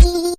Hello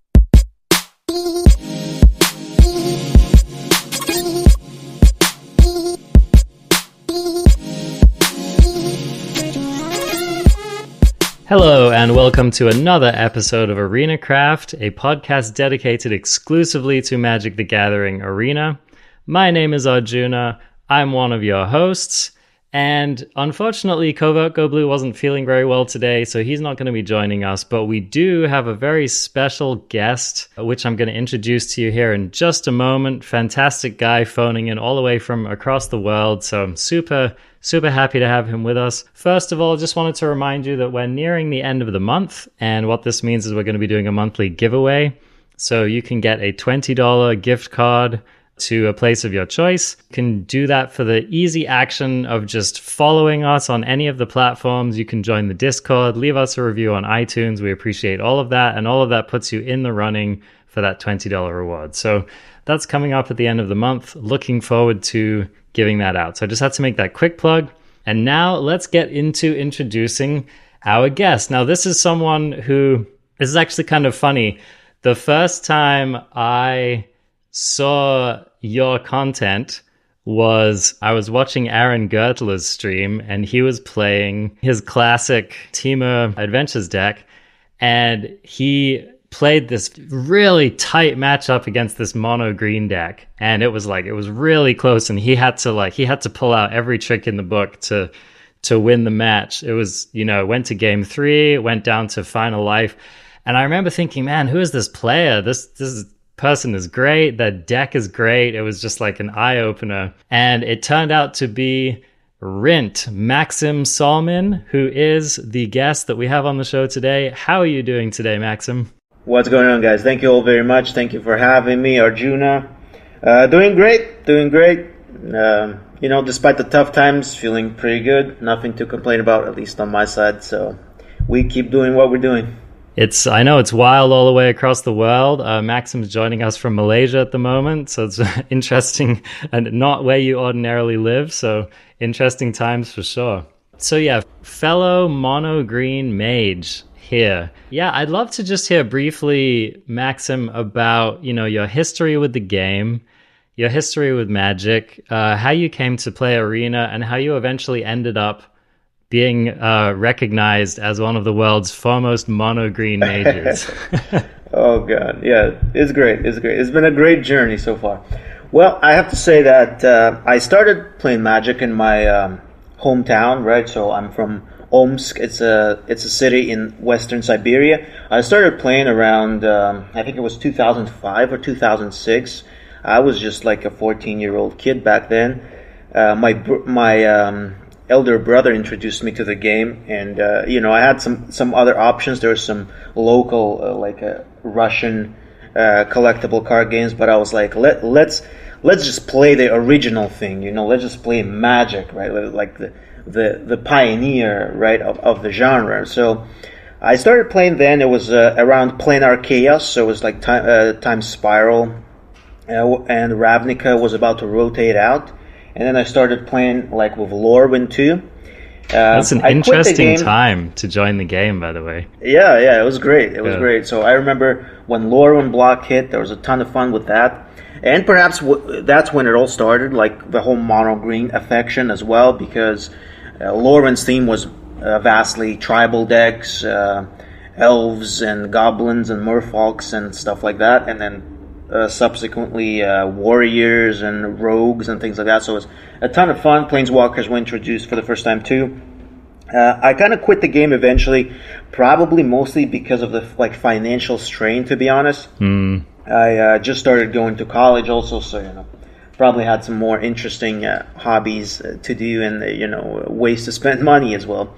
and welcome to another episode of Arena Craft, a podcast dedicated exclusively to Magic the Gathering Arena. My name is Arjuna, I'm one of your hosts, and unfortunately Covert Go Blue wasn't feeling very well today, so he's not going to be joining us, but we do have a very special guest, which I'm going to introduce to you here in just a moment. Fantastic guy phoning in all the way from across the world, so I'm super happy to have him with us. First of all, just wanted to remind you that we're nearing the end of the month, and what this means is we're going to be doing a monthly giveaway. So you can get a $20 gift card to a place of your choice. You can do that for the easy action of just following us on any of the platforms. You can join the Discord, leave us a review on iTunes. We appreciate all of that, and all of that puts you in the running for that $20 reward. So that's coming up at the end of the month. Looking forward to giving that out. So I just had to make that quick plug. And now let's get into introducing our guest. Now, this is someone who, this is actually kind of funny. The first time I saw your content was I was watching Aaron Gertler's stream, and he was playing his classic Temur Adventures deck, and he played this really tight matchup against this Monogreen deck, and it was really close, and he had to pull out every trick in the book to win the match. It was, went to game 3, went down to final life, and I remember thinking, man, who is this player? This person is great, that deck is great. It was just like an eye-opener, and it turned out to be Rint, Maxim Salmin, who is the guest that we have on the show today. How are you doing today, Maxim? What's going on, guys? Thank you all very much. Thank you for having me, Arjuna. Doing great. Despite the tough times, feeling pretty good. Nothing to complain about, at least on my side. So we keep doing what we're doing. I know it's wild all the way across the world. Maxim's joining us from Malaysia at the moment, so it's interesting and not where you ordinarily live. So interesting times for sure. So yeah, fellow Monogreen mage here. Yeah, I'd love to just hear briefly, Maxim, about, your history with the game, your history with Magic, how you came to play Arena, and how you eventually ended up being recognized as one of the world's foremost Monogreen mages. Oh, God. Yeah, it's great. It's been a great journey so far. Well, I have to say that I started playing Magic in my hometown, right? So I'm from Omsk. It's a city in western Siberia. I started playing around, I think it was 2005 or 2006. I was just like a 14-year-old kid back then. My elder brother introduced me to the game, and I had some other options. There was some local Russian collectible card games, but I was like, let's just play the original thing. Let's just play Magic, right? Like the pioneer, right, of the genre. So I started playing then. It was around Planar Chaos, so it was like Time Spiral, and Ravnica was about to rotate out. And then I started playing with Lorwyn too. That's an interesting time to join the game, by the way. Yeah, it was great. It was great. So I remember when Lorwyn block hit, there was a ton of fun with that. And perhaps that's when it all started, like the whole Monogreen affection as well, because Lorwyn's theme was vastly tribal decks, elves and goblins and merfolks and stuff like that, and then subsequently warriors and rogues and things like that. So it was a ton of fun. Planeswalkers were introduced for the first time too. I kind of quit the game eventually, probably mostly because of the financial strain, to be honest. I just started going to college also, so probably had some more interesting hobbies to do, and ways to spend money as well.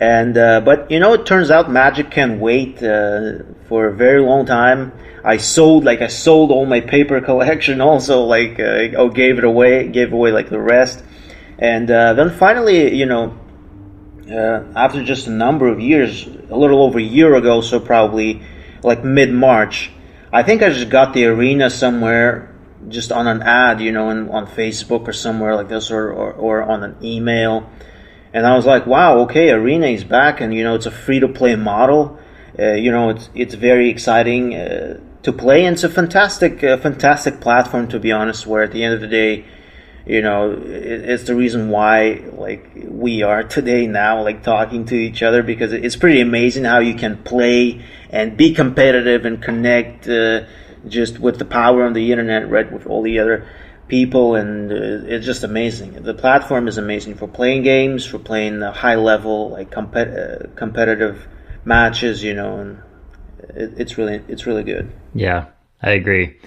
And but it turns out Magic can wait for a very long time. I sold all my paper collection also, gave away like the rest. And then finally, after just a number of years, a little over a year ago, so probably like mid-March, I think I just got the Arena somewhere, just on an ad, on Facebook or somewhere like this, or on an email. And I was like, wow, okay, Arena is back, and it's a free-to-play model. It's very exciting to play, and it's a fantastic platform, to be honest, where at the end of the day, it's the reason why like we are today now, like talking to each other, because it's pretty amazing how you can play and be competitive and connect just with the power of the internet, right, with all the other people, and it's just amazing. The platform is amazing for playing games, for playing high level like competitive matches, and it's really good. Yeah, I agree.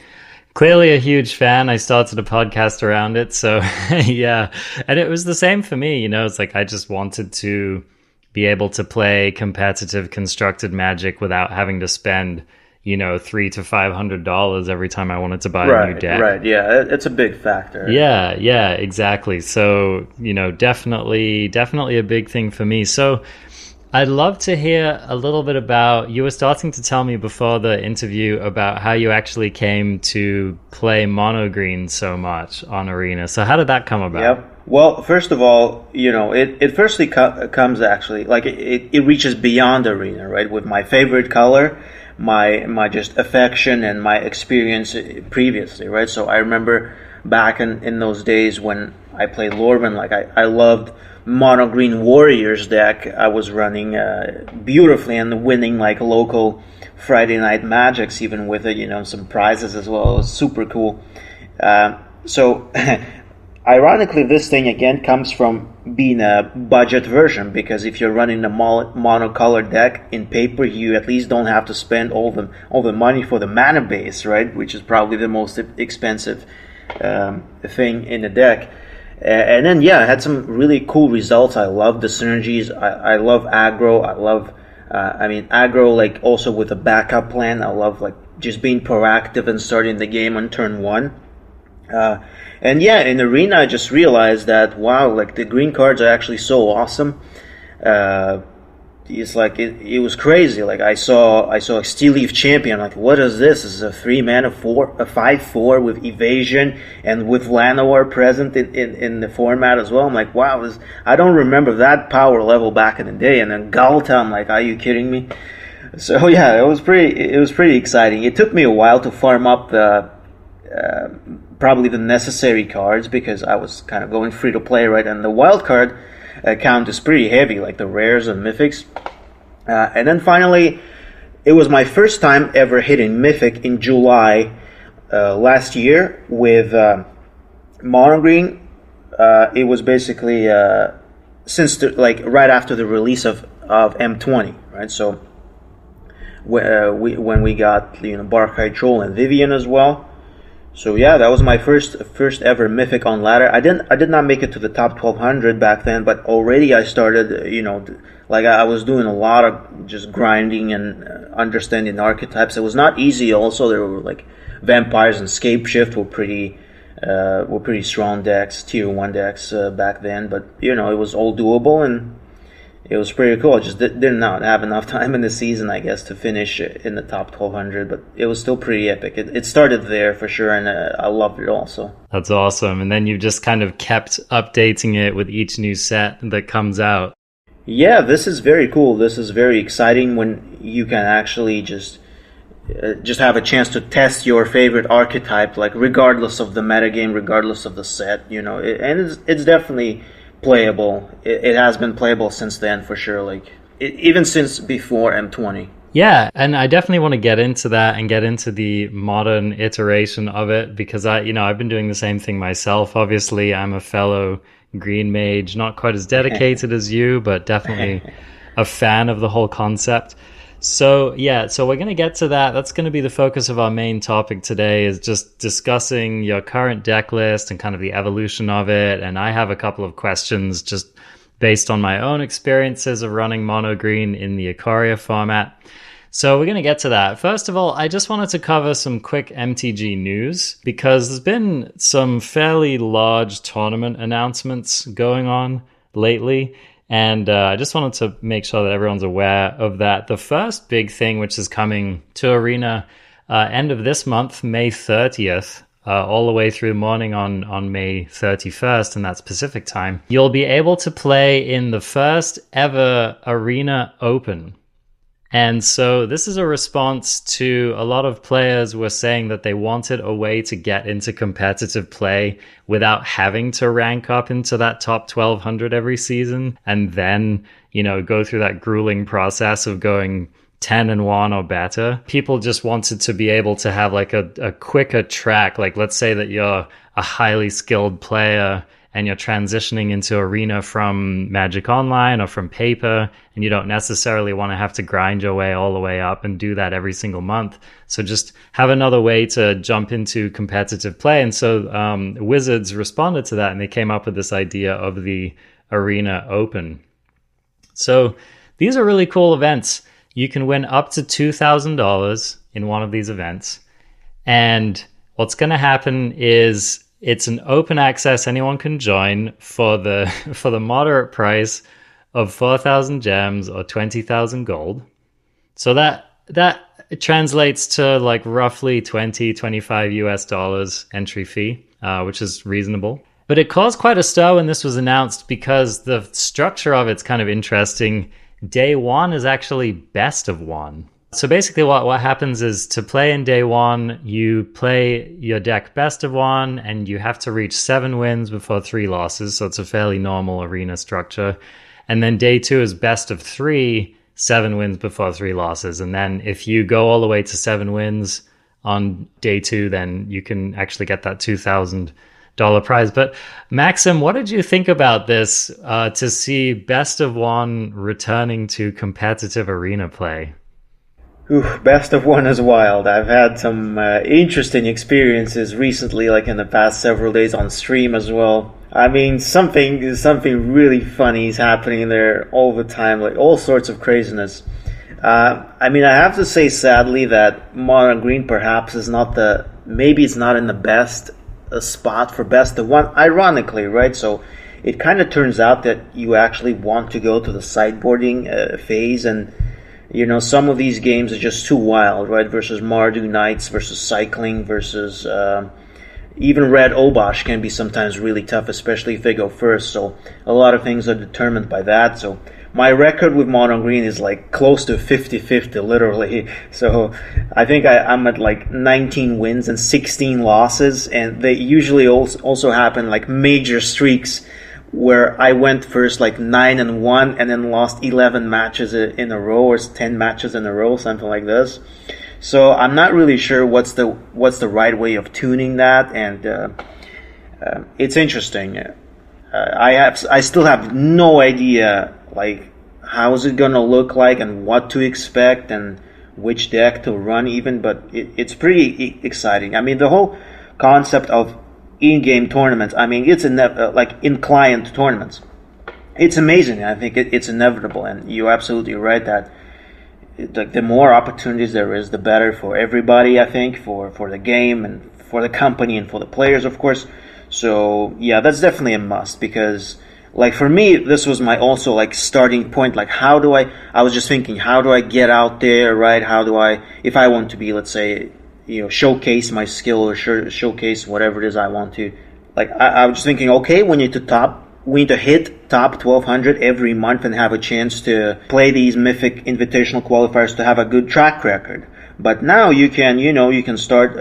Clearly a huge fan. I started a podcast around it, so yeah. And it was the same for me, it's like I just wanted to be able to play competitive constructed Magic without having to spend $300 to $500 every time I wanted to buy a new deck. Right, yeah, it's a big factor. Yeah, exactly. So, definitely a big thing for me. So I'd love to hear a little bit about, you were starting to tell me before the interview about how you actually came to play Monogreen so much on Arena. So how did that come about? Yep. Well, first of all, it firstly comes actually, like it reaches beyond Arena, right? With my favorite color, my just affection and my experience previously, right? So I remember back in those days when I played Lorwyn, like I loved Monogreen Warriors deck I was running beautifully and winning like local Friday night magics, even with it, some prizes as well. It was super cool. So ironically, this thing again comes from being a budget version, because if you're running a monocolored deck in paper, you at least don't have to spend all the money for the mana base, right? Which is probably the most expensive thing in the deck. And then, I had some really cool results. I love the synergies. I love aggro. I love, aggro, like also with a backup plan. I love like just being proactive and starting the game on turn one. In Arena, I just realized that, wow, like the green cards are actually so awesome. It's like it was crazy. Like I saw a Steel Leaf Champion. Like, what is this? This is a 3-mana 5/4 with evasion and with Llanowar present in the format as well. I'm like, wow, I don't remember that power level back in the day. And then Galta, I'm like, are you kidding me? So yeah, it was pretty exciting. It took me a while to farm up the probably the necessary cards, because I was kind of going free to play, right? And the wild card count is pretty heavy, like the rares and mythics. And then finally, it was my first time ever hitting mythic in July last year with Monogreen. It was basically right after the release of M20, right? So when we got Barkhide Troll and Vivian as well. So yeah, that was my first ever mythic on ladder. I did not make it to the top 1200 back then, but already I started, like I was doing a lot of just grinding and understanding archetypes. It was not easy. Also, there were like vampires and Scapeshift were pretty strong decks, tier 1 decks back then. But it was all doable, and it was pretty cool. I just did not have enough time in the season, I guess, to finish in the top 1200, but it was still pretty epic. It started there for sure, and I loved it also. That's awesome. And then you've just kind of kept updating it with each new set that comes out. Yeah, this is very cool. This is very exciting when you can actually just have a chance to test your favorite archetype, like regardless of the metagame, regardless of the set, and it's definitely playable. It has been playable since then for sure, like even since before M20. Yeah, and I definitely want to get into that and get into the modern iteration of it, because I've been doing the same thing myself. Obviously, I'm a fellow green mage, not quite as dedicated as you, but definitely a fan of the whole concept. So yeah, so we're going to get to that. That's going to be the focus of our main topic today, is just discussing your current deck list and kind of the evolution of it. And I have a couple of questions just based on my own experiences of running Monogreen in the Ikaria format. So we're going to get to that. First of all, I just wanted to cover some quick MTG news, because there's been some fairly large tournament announcements going on lately. And I just wanted to make sure that everyone's aware of that. The first big thing, which is coming to Arena end of this month, May 30th, all the way through morning on May 31st, and that's Pacific time, you'll be able to play in the first ever Arena Open. And so this is a response to a lot of players were saying that they wanted a way to get into competitive play without having to rank up into that top 1200 every season and then, go through that grueling process of going 10-1 or better. People just wanted to be able to have like a quicker track. Like, let's say that you're a highly skilled player and you're transitioning into Arena from Magic Online or from paper, and you don't necessarily want to have to grind your way all the way up and do that every single month. So just have another way to jump into competitive play. And so Wizards responded to that, and they came up with this idea of the Arena Open. So these are really cool events. You can win up to $2,000 in one of these events. And what's going to happen is it's an open access, anyone can join for the moderate price of 4,000 gems or 20,000 gold. So that translates to like roughly 25 US dollars entry fee, which is reasonable. But it caused quite a stir when this was announced because the structure of it's kind of interesting. Day one is actually best of one. So basically what happens is to play in day one, you play your deck best of one, and you have to reach 7 wins before 3 losses. So it's a fairly normal arena structure. And then day two is best of 3, 7 wins before 3 losses. And then if you go all the way to 7 wins on day 2, then you can actually get that $2,000 prize. But Maxim, what did you think about this to see best of one returning to competitive arena play? Best of one is wild. I've had some interesting experiences recently, like in the past several days on stream as well. I mean, something really funny is happening there all the time, like all sorts of craziness. I mean, I have to say sadly that Monogreen perhaps is maybe it's not in the best spot for best of one, ironically, right? So it kind of turns out that you actually want to go to the sideboarding phase, and some of these games are just too wild, right? Versus Mardu Knights, versus Cycling, versus even Red Obosh can be sometimes really tough, especially if they go first. So a lot of things are determined by that. So my record with Monogreen is like close to 50-50, literally. So I think I'm at like 19 wins and 16 losses, and they usually also happen like major streaks where I went first like 9-1 and then lost 11 matches in a row, or 10 matches in a row, something like this. So I'm not really sure what's the right way of tuning that, and it's interesting. I still have no idea like how is it gonna look like and what to expect and which deck to run even, but it's pretty exciting. I mean, the whole concept of in-game tournaments, I mean, it's like in-client tournaments. It's amazing. I think it's inevitable, and you're absolutely right that the more opportunities there is, the better for everybody, I think, for the game and for the company and for the players, of course. So, yeah, that's definitely a must, because, like, for me, this was my also, like, starting point. Like, I was just thinking, how do I get out there, right? How do I, if I want to be, let's say, showcase my skill or showcase whatever it is I want to. Like, I was just thinking, okay, we need to hit top 1200 every month and have a chance to play these mythic invitational qualifiers to have a good track record. But now you can start,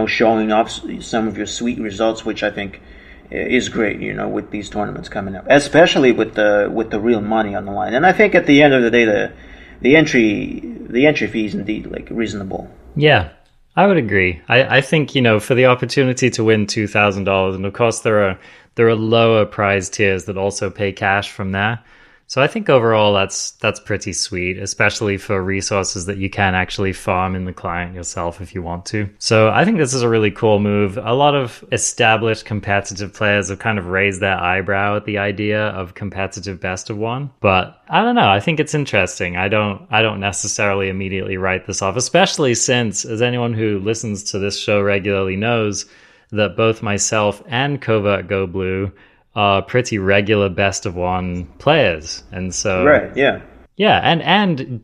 showing off some of your sweet results, which I think is great, with these tournaments coming up, especially with the real money on the line. And I think at the end of the day, the entry fee is indeed like reasonable. Yeah. I would agree. I think, for the opportunity to win $2,000, and of course there are lower prize tiers that also pay cash from there. So I think overall that's pretty sweet, especially for resources that you can actually farm in the client yourself if you want to. So I think this is a really cool move. A lot of established competitive players have kind of raised their eyebrow at the idea of competitive best of one. But I don't know. I think it's interesting. I don't necessarily immediately write this off, especially since, as anyone who listens to this show regularly knows, that both myself and Covert Go Blue are pretty regular best of one players. And so right, yeah, and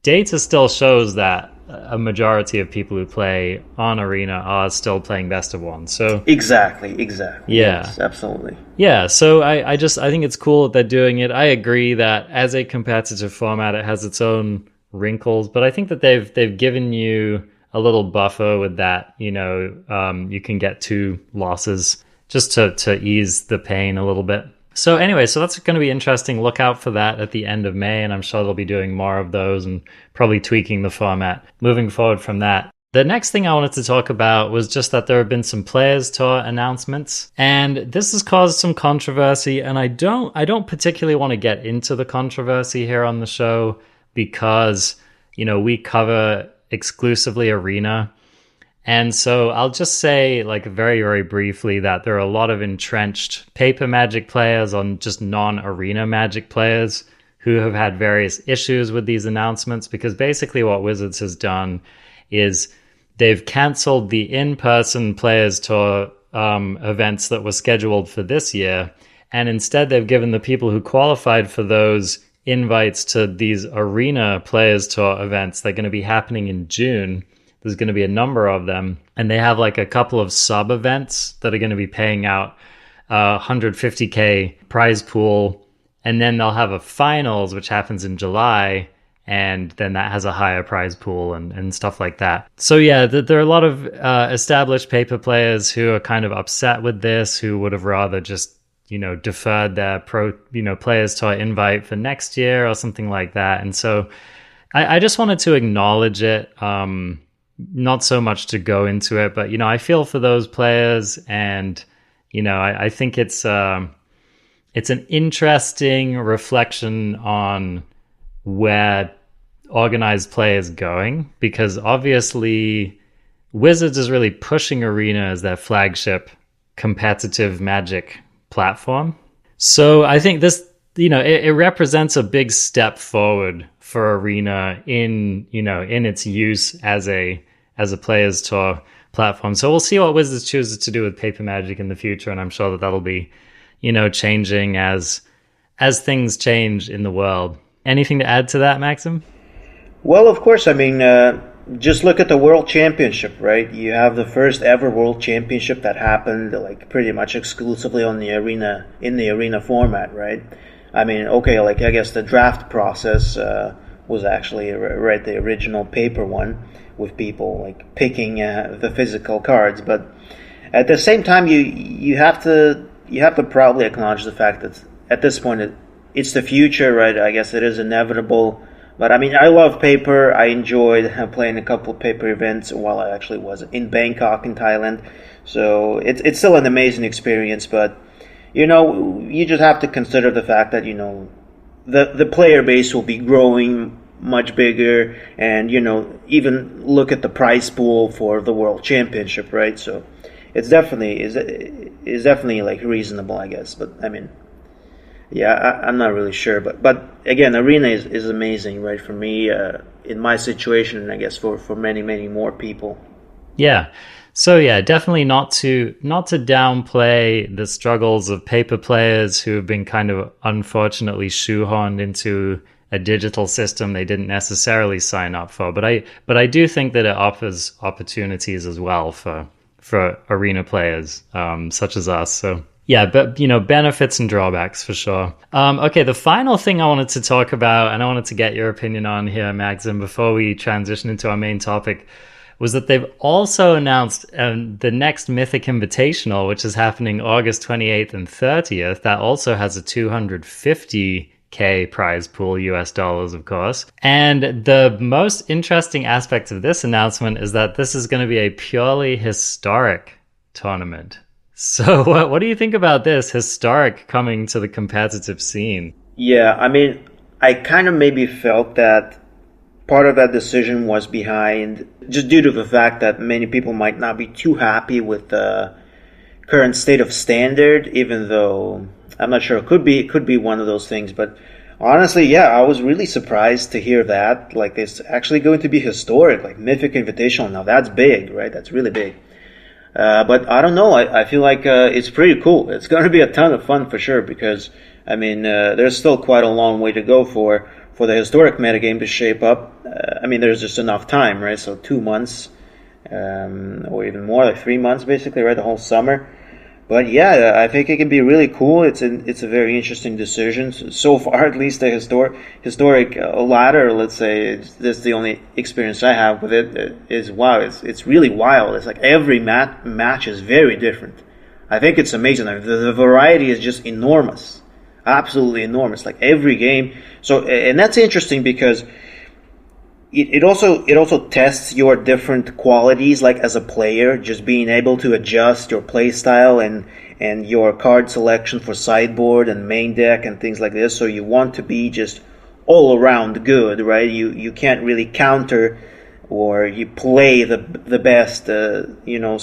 data still shows that a majority of people who play on Arena are still playing best of one. So exactly, yeah, yes, absolutely, yeah. So I think it's cool that they're doing it. I agree that as a competitive format, it has its own wrinkles, but I think that they've given you a little buffer with that. You can get 2 losses just to ease the pain a little bit. So anyway, so that's going to be interesting. Look out for that at the end of May, and I'm sure they'll be doing more of those and probably tweaking the format moving forward from that. The next thing I wanted to talk about was just that there have been some Players Tour announcements, and this has caused some controversy, and I don't particularly want to get into the controversy here on the show because, we cover exclusively Arena. And so I'll just say, like, very, very briefly that there are a lot of entrenched paper Magic players on just non-Arena Magic players who have had various issues with these announcements, because basically what Wizards has done is they've canceled the in-person Players Tour events that were scheduled for this year, and instead they've given the people who qualified for those invites to these Arena Players Tour events. They're going to be happening in June. There's going to be a number of them, and they have like a couple of sub events that are going to be paying out 150K prize pool, and then they'll have a finals which happens in July, and then that has a higher prize pool and stuff like that. So yeah, there are a lot of established paper players who are kind of upset with this, who would have rather just deferred their Players Tour invite for next year or something like that. And so I just wanted to acknowledge it. Not so much to go into it, but I feel for those players, and I think it's an interesting reflection on where organized play is going, because obviously Wizards is really pushing Arena as their flagship competitive Magic platform. So I think this, it represents a big step forward for Arena in its use as a Players Tour platform. So we'll see what Wizards chooses to do with paper Magic in the future, and I'm sure that that'll be, changing as things change in the world. Anything to add to that, Maxim? Well, of course. I mean, just look at the World Championship, right? You have the first ever World Championship that happened like pretty much exclusively on the Arena format, right? I mean, okay, like I guess the draft process was actually the original paper one, with people like picking the physical cards, but at the same time, you have to probably acknowledge the fact that at this point it's the future, right? I guess it is inevitable. But I mean, I love paper. I enjoyed playing a couple of paper events while I actually was in Bangkok in Thailand. So it's still an amazing experience. But you just have to consider the fact that the player base will be growing much bigger, and even look at the prize pool for the World Championship, right? So it's definitely like reasonable, I guess. But I mean, yeah, I'm not really sure, but again, Arena is amazing, right? For me, in my situation, and I guess for many more people. Yeah. So yeah, definitely not to downplay the struggles of paper players who have been kind of unfortunately shoehorned into a digital system they didn't necessarily sign up for. But I do think that it offers opportunities as well for Arena players such as us. So yeah, but benefits and drawbacks for sure. Okay, the final thing I wanted to talk about, and I wanted to get your opinion on here, Maxim, before we transition into our main topic, was that they've also announced the next Mythic Invitational, which is happening August 28th and 30th. That also has a 250K prize pool, US dollars, of course. And the most interesting aspect of this announcement is that this is going to be a purely historic tournament. So what do you think about this, historic coming to the competitive scene? Yeah, I mean, I kind of maybe felt that part of that decision was behind, just due to the fact that many people might not be too happy with the current state of standard, even though I'm not sure, it could be one of those things. But honestly, yeah, I was really surprised to hear that. Like, it's actually going to be historic, like Mythic Invitational. Now, that's big, right? That's really big. But I don't know. I feel like it's pretty cool. It's going to be a ton of fun for sure, because, I mean, there's still quite a long way to go for the historic metagame to shape up. I mean, there's just enough time, right? So 2 months, or even more, like 3 months basically, right? The whole summer. But yeah, I think it can be really cool. It's a very interesting decision so far. At least the historic ladder. Let's say that's the only experience I have with it. Is wow, it's really wild. It's like every match is very different. I think it's amazing. The variety is just enormous, absolutely enormous. Like every game. So and that's interesting because it also tests your different qualities, like as a player, just being able to adjust your play style and your card selection for sideboard and main deck and things like this. So you want to be just all around good, right? You can't really counter or you play the best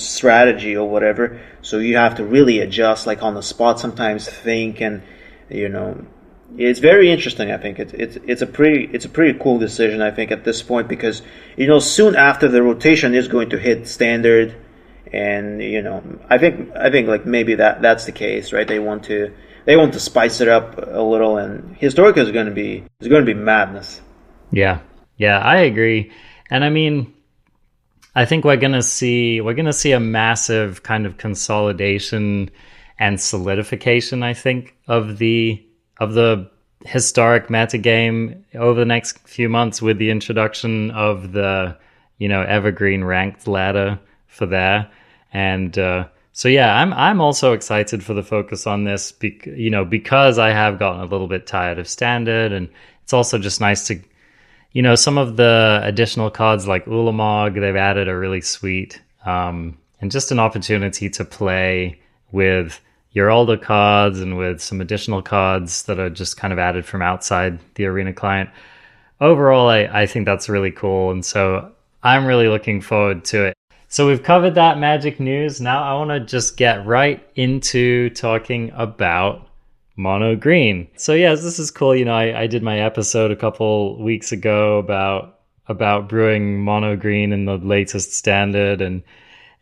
strategy or whatever. So you have to really adjust, like on the spot sometimes, think, and it's very interesting. I think it's a pretty cool decision, I think, at this point, because soon after the rotation is going to hit standard, and I think like maybe that's the case, right? They want to spice it up a little, and historic is going to be madness. Yeah, I agree, and I mean, I think we're gonna see a massive kind of consolidation and solidification, I think, of the historic metagame over the next few months with the introduction of the evergreen ranked ladder for there. And so yeah, I'm also excited for the focus on this because I have gotten a little bit tired of standard, and it's also just nice to some of the additional cards like Ulamog they've added are really sweet, and just an opportunity to play with your older cards and with some additional cards that are just kind of added from outside the Arena client. Overall, I think that's really cool, and so I'm really looking forward to it. So we've covered that Magic news. Now I want to just get right into talking about Monogreen. So yes, this is cool. I did my episode a couple weeks ago about brewing Monogreen in the latest standard, and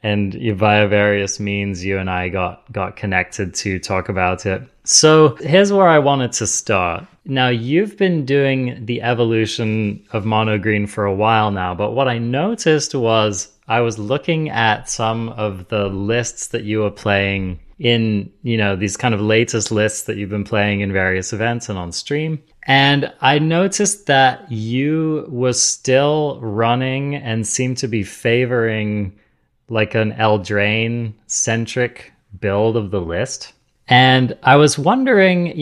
via various means, you and I got connected to talk about it. So here's where I wanted to start. Now, you've been doing the evolution of Monogreen for a while now, but what I noticed was I was looking at some of the lists that you were playing in, these kind of latest lists that you've been playing in various events and on stream. And I noticed that you were still running and seemed to be favoring like an Eldraine centric build of the list. And I was wondering,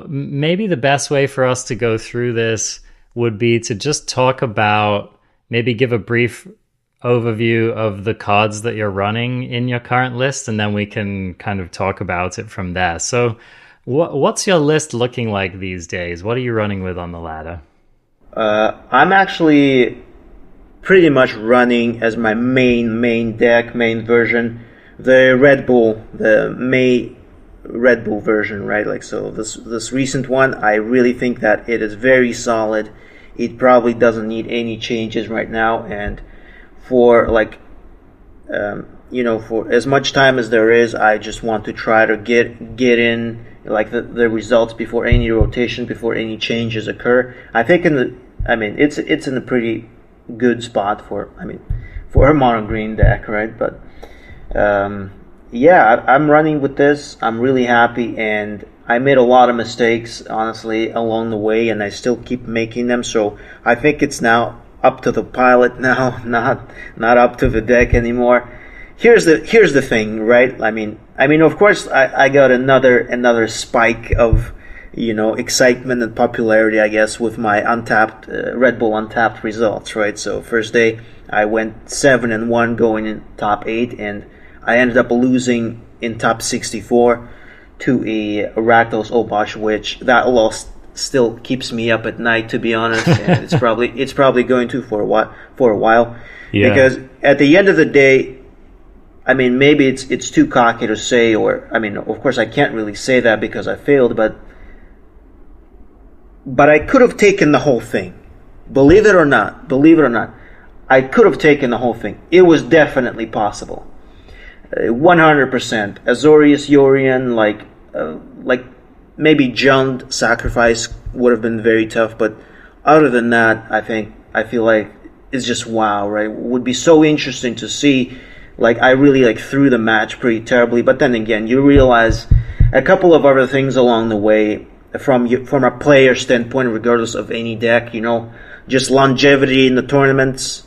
maybe the best way for us to go through this would be to just talk about, maybe give a brief overview of the cards that you're running in your current list, and then we can kind of talk about it from there. So what's your list looking like these days? What are you running with on the ladder? I'm actually pretty much running as my main deck, main version, the Redbull, the May Redbull version, right? Like, so this recent one, I really think that it is very solid. It probably doesn't need any changes right now, and for for as much time as there is, I just want to try to get in like the results before any rotation, before any changes occur. I think it's in a pretty good spot for a Monogreen deck, right? But I'm running with this. I'm really happy, and I made a lot of mistakes, honestly, along the way, and I still keep making them. So I think it's now up to the pilot now, not up to the deck anymore. Here's the thing, right? I mean, of course, I got another spike of excitement and popularity, I guess, with my Untapped Redbull Untapped results, right? So first day I went 7-1 going in top 8, and I ended up losing in top 64 to a Rakdos Obosh, which that loss still keeps me up at night, to be honest. And it's probably going to for a while. Yeah. Because at the end of the day, maybe it's too cocky to say, or of course I can't really say that because I failed, but I could have taken the whole thing. Believe it or not, I could have taken the whole thing. It was definitely possible. 100%. Azorius, Yorion, like maybe Jund sacrifice would have been very tough, but other than that, I feel like it's just wow, right? It would be so interesting to see Like, I really like threw the match pretty terribly. But then again, you realize a couple of other things along the way from a player standpoint, regardless of any deck. Just longevity in the tournaments,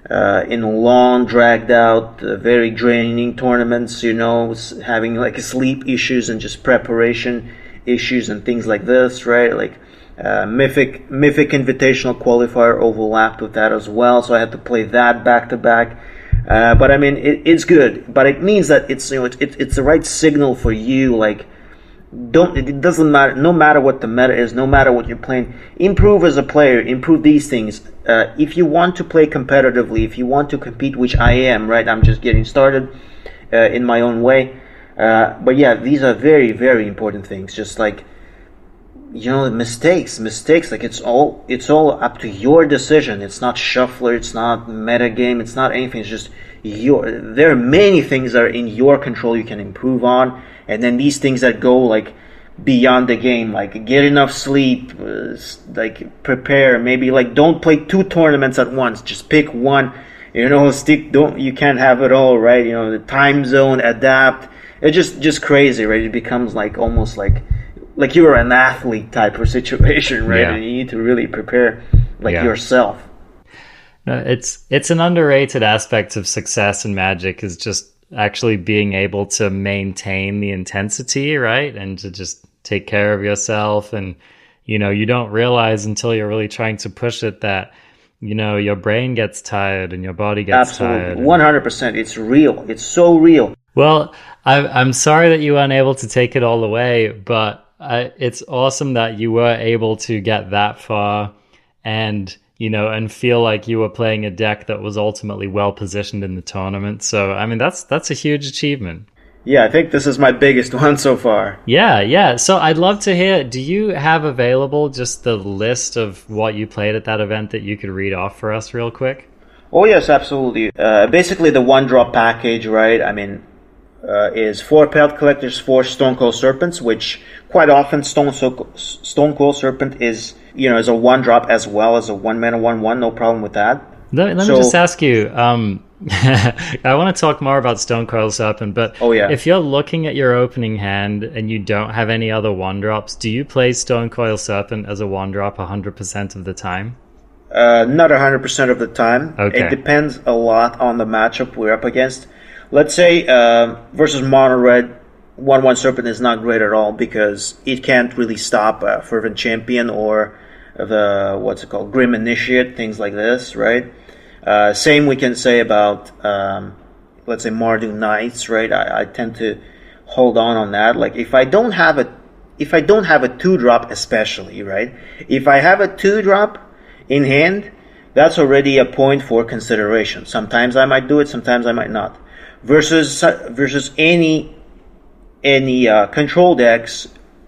in long, dragged out, very draining tournaments. Having like sleep issues and just preparation issues and things like this, right? Like Mythic Invitational Qualifier overlapped with that as well, so I had to play that back to back. But I mean, it's good. But it means that it's the right signal for you. Like, it doesn't matter. No matter what the meta is, no matter what you're playing, improve as a player. Improve these things. If you want to play competitively, if you want to compete, which I am, right? I'm just getting started in my own way. But yeah, these are very, very important things. Just like, mistakes. Like, it's all up to your decision. It's not shuffler. It's not metagame. It's not anything. It's just there are many things that are in your control you can improve on. And then these things that go like beyond the game, like get enough sleep, like prepare. Maybe like don't play 2 tournaments at once. Just pick one. You can't have it all, right? The time zone, adapt. It's just crazy, right? It becomes like almost like you're an athlete type of situation, right? Yeah. And you need to really prepare yourself. No, it's an underrated aspect of success in Magic, is just actually being able to maintain the intensity, right? And to just take care of yourself. And, you don't realize until you're really trying to push it that, your brain gets tired and your body gets tired. 100%. It's real. It's so real. Well, I'm sorry that you weren't able to take it all the way, but it's awesome that you were able to get that far and feel like you were playing a deck that was ultimately well positioned in the tournament. So, I mean, that's a huge achievement. Yeah, I think this is my biggest one so far. Yeah. So I'd love to hear, do you have available just the list of what you played at that event that you could read off for us real quick? Oh, yes, absolutely. Basically, the 1-drop package, right? I mean, is 4 Pelt Collectors, 4 Stonecoil Serpents, which quite often Stonecoil Serpent is a 1-drop as well as a 1-mana 1/1. No problem with that. Let me just ask you. I want to talk more about Stonecoil Serpent, but if you're looking at your opening hand and you don't have any other 1-drops, do you play Stonecoil Serpent as a 1-drop 100% of the time? Not 100% of the time. Okay. It depends a lot on the matchup we're up against. Let's say versus Mono Red, 1/1 Serpent is not great at all because it can't really stop Fervent Champion or the Grim Initiate, things like this, right? Same we can say about let's say Mardu Knights, right? I tend to hold on that. Like if I don't have a 2-drop, especially, right? If I have a 2-drop in hand, that's already a point for consideration. Sometimes I might do it, sometimes I might not. Versus any control decks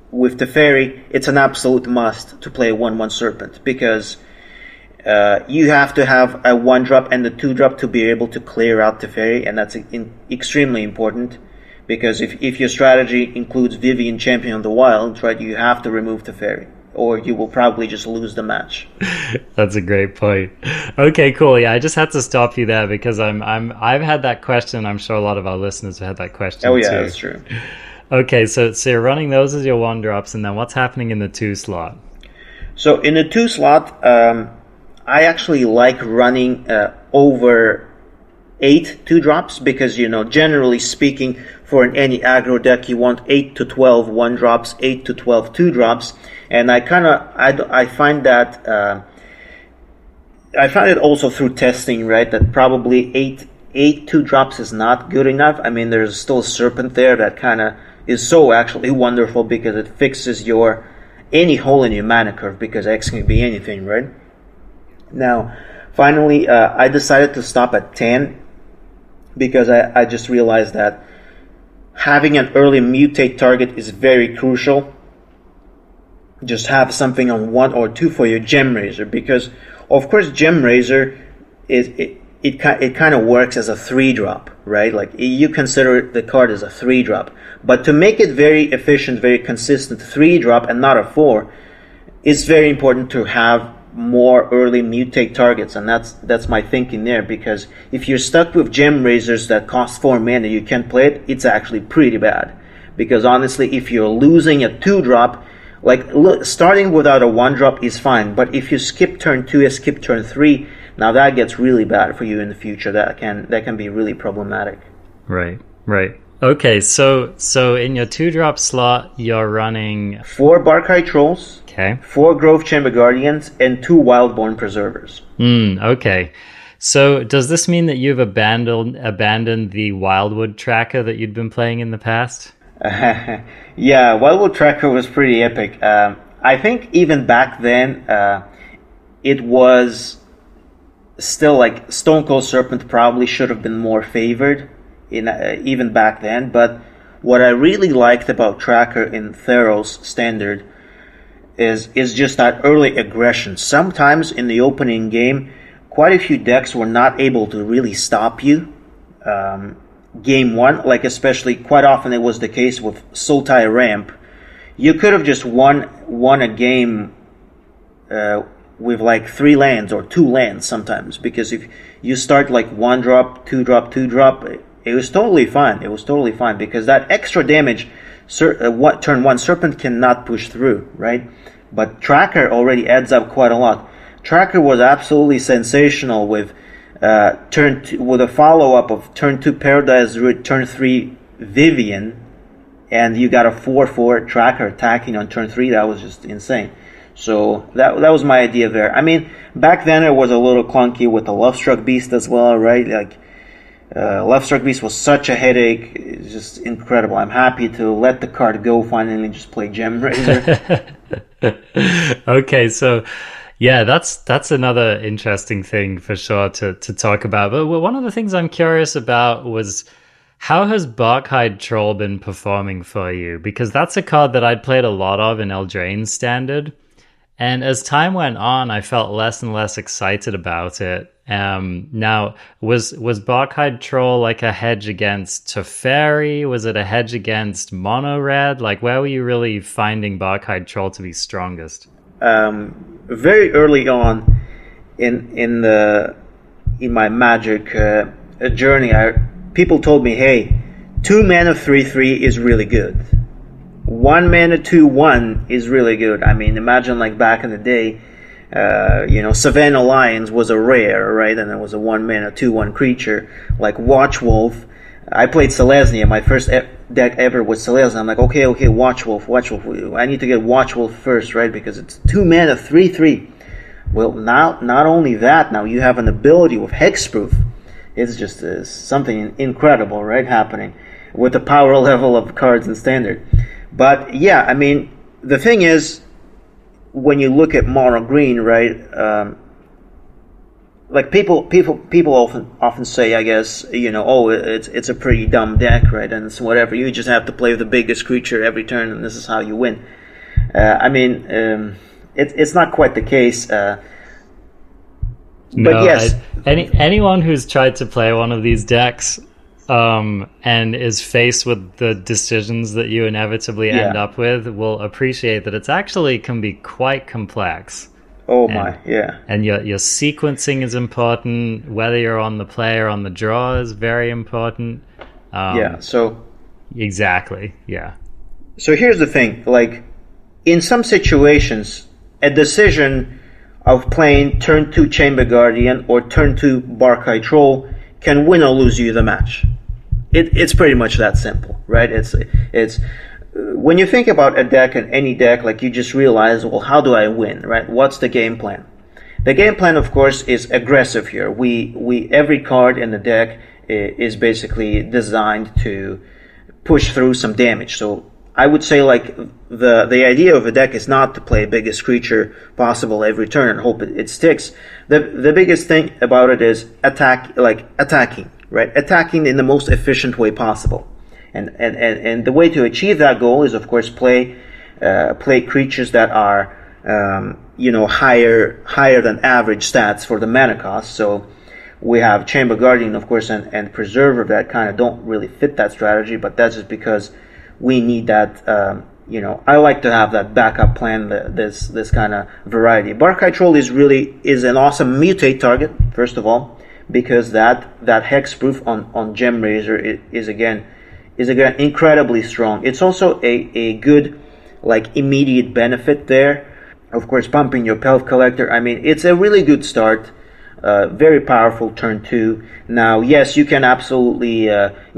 with Teferi, it's an absolute must to play 1/1 Serpent because you have to have a 1-drop and a 2-drop to be able to clear out Teferi, and that's extremely important because if your strategy includes Vivian Champion of the Wild, right, you have to remove Teferi or you will probably just lose the match. That's a great point. Okay, cool. Yeah, I just had to stop you there because I've had that question. I'm sure a lot of our listeners have had that question too. Oh yeah, that's true. Okay, so you're running those as your 1-drops, and then what's happening in the 2 slot? So in the 2 slot, I actually like running over 8 2-drops because, generally speaking, for any aggro deck, you want 8 to 12 1-drops, 8 to 12 2-drops, and I find that I find it also through testing, right, that probably 8 2-drops is not good enough. I mean, there's still Serpent there that kind of is so actually wonderful because it fixes any hole in your mana curve because X can be anything, right? Now, finally, I decided to stop at 10 because I just realized that having an early mutate target is very crucial. Just have something on 1 or 2 for your Gem Raiser because, of course, Gem Raiser it kind of works as a 3-drop, right? Like you consider the card as a 3-drop, but to make it very efficient, very consistent 3-drop and not a 4, it's very important to have more early mutate targets, and that's my thinking there. Because if you're stuck with gem razors that cost 4 mana, you can't play it. It's actually pretty bad. Because honestly, if you're losing a 2-drop, like starting without a 1-drop is fine, but if you skip turn 2 and skip turn 3, now that gets really bad for you in the future. That can be really problematic. Right. Okay, so in your 2-drop slot, you're running 4 Barkhide Trolls, okay, 4 Grove Chamber Guardians, and 2 Wildborn Preservers. Okay. So does this mean that you've abandoned the Wildwood tracker that you'd been playing in the past? Yeah, Wildwood tracker was pretty epic. I think even back then, it was still like Stone Cold Serpent probably should have been more favored even back then. But what I really liked about tracker in Theros standard is just that early aggression. Sometimes in the opening game, quite a few decks were not able to really stop you. Game 1, like especially quite often it was the case with Sultai Ramp. You could have just won a game with like 3 lands or 2 lands sometimes, because if you start like 1-drop, 2-drop, 2-drop, it was totally fine. It was totally fine because that extra damage, turn 1 Serpent cannot push through, right? But Tracker already adds up quite a lot. Tracker was absolutely sensational with with a follow-up of turn 2 Paradise Root, turn 3 Vivian, and you got a 4/4 Tracker attacking on turn 3. That was just insane. So that was my idea there. I mean, back then it was a little clunky with the Lovestruck Beast as well, right? Like Lovestruck Beast was such a headache. It's just incredible. I'm happy to let the card go finally and just play Gem Razor. Okay, so yeah, that's another interesting thing for sure to talk about. But one of the things I'm curious about was, how has Barkhide Troll been performing for you? Because that's a card that I'd played a lot of in Eldraine's standard. And as time went on, I felt less and less excited about it. Now, was Barkhide Troll like a hedge against Teferi? Was it a hedge against Mono Red? Like, where were you really finding Barkhide Troll to be strongest? Very early on in my Magic journey, people told me, hey, 2 mana 3/3 is really good. 1 mana 2/1 is really good. I mean, imagine like back in the day, Savannah Lions was a rare, right? And it was a 1 mana 2/1 creature like Watchwolf. I played Selesnya. My first deck ever was Selesnya. I'm like, okay, Watchwolf. I need to get Watchwolf first, right? Because it's 2 mana 3/3. Well, now not only that, now you have an ability with Hexproof. It's just something incredible, right, happening with the power level of cards in Standard. But yeah, I mean, the thing is, when you look at Monogreen, right, like people often say, I guess, it's a pretty dumb deck, right, and it's whatever. You just have to play with the biggest creature every turn, and this is how you win. I mean, it's not quite the case. But yes, anyone who's tried to play one of these decks and is faced with the decisions that you inevitably end up with will appreciate that it's actually can be quite complex. And your sequencing is important. Whether you're on the play or on the draw is very important. Exactly. So here's the thing, like, in some situations, a decision of playing turn 2 Chamber Guardian or turn 2 Barkhide Troll can win or lose you the match. It's pretty much that simple, right? It's when you think about a deck and any deck, like, you just realize, well, how do I win, right? What's the game plan? The game plan, of course, is aggressive here. We every card in the deck is basically designed to push through some damage. So I would say, like, the idea of a deck is not to play biggest creature possible every turn and hope it sticks. The biggest thing about it is attacking, right? Attacking in the most efficient way possible. And the way to achieve that goal is, of course, play creatures that are higher than average stats for the mana cost. So we have Chamber Guardian, of course, and Preserver that kind of don't really fit that strategy, but that's just because we need that I like to have that backup plan, this kind of variety. Barkhide Troll is an awesome mutate target, first of all, because that hexproof on Gem Razor is again incredibly strong. It's also a good immediate benefit there. Of course, pumping your Pelf Collector. I mean, it's a really good start. Very powerful turn 2. Now, yes, you can absolutely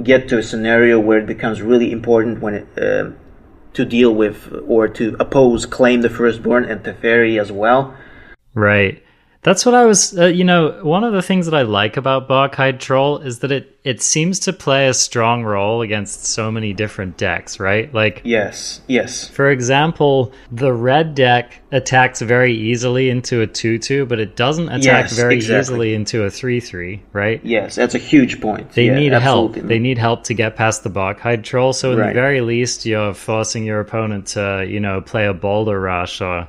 get to a scenario where it becomes really important when to deal with or to oppose Claim the Firstborn and Teferi as well. Right. That's what I was, one of the things that I like about Barkhide Troll is that it seems to play a strong role against so many different decks, right? Yes. For example, the red deck attacks very easily into a 2/2, but it doesn't attack easily into a 3/3, right? Yes, that's a huge point. They need help. They need help to get past the Barkhide Troll, so at the very least, you're forcing your opponent to, play a Boulder Rush or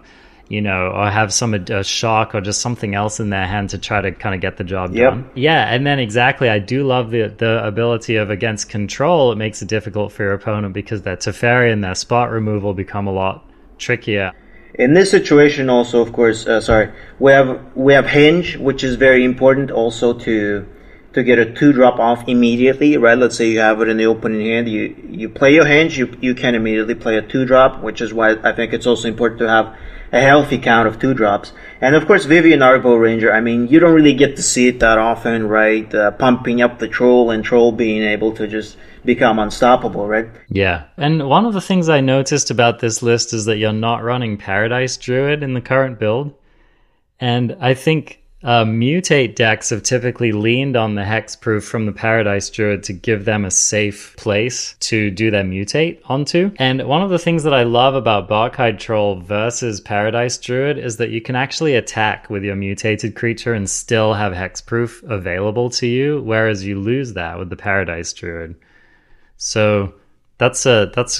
have a shock or just something else in their hand to try to kind of get the job done. Yeah, and then exactly, I do love the ability of against control. It makes it difficult for your opponent because their Teferi and their spot removal become a lot trickier. In this situation also, of course, we have Hinge, which is very important also to get a 2-drop off immediately, right? Let's say you have it in the opening hand, you play your Hinge, you can immediately play a 2-drop, which is why I think it's also important to have a healthy count of 2-drops. And of course, Vivian Arcbow Ranger, I mean, you don't really get to see it that often, right? Pumping up the Troll and Troll being able to just become unstoppable, right? Yeah. And one of the things I noticed about this list is that you're not running Paradise Druid in the current build. And I think mutate decks have typically leaned on the hexproof from the Paradise Druid to give them a safe place to do their mutate onto. And one of the things that I love about Barkhide Troll versus Paradise Druid is that you can actually attack with your mutated creature and still have hexproof available to you, whereas you lose that with the Paradise Druid. So that's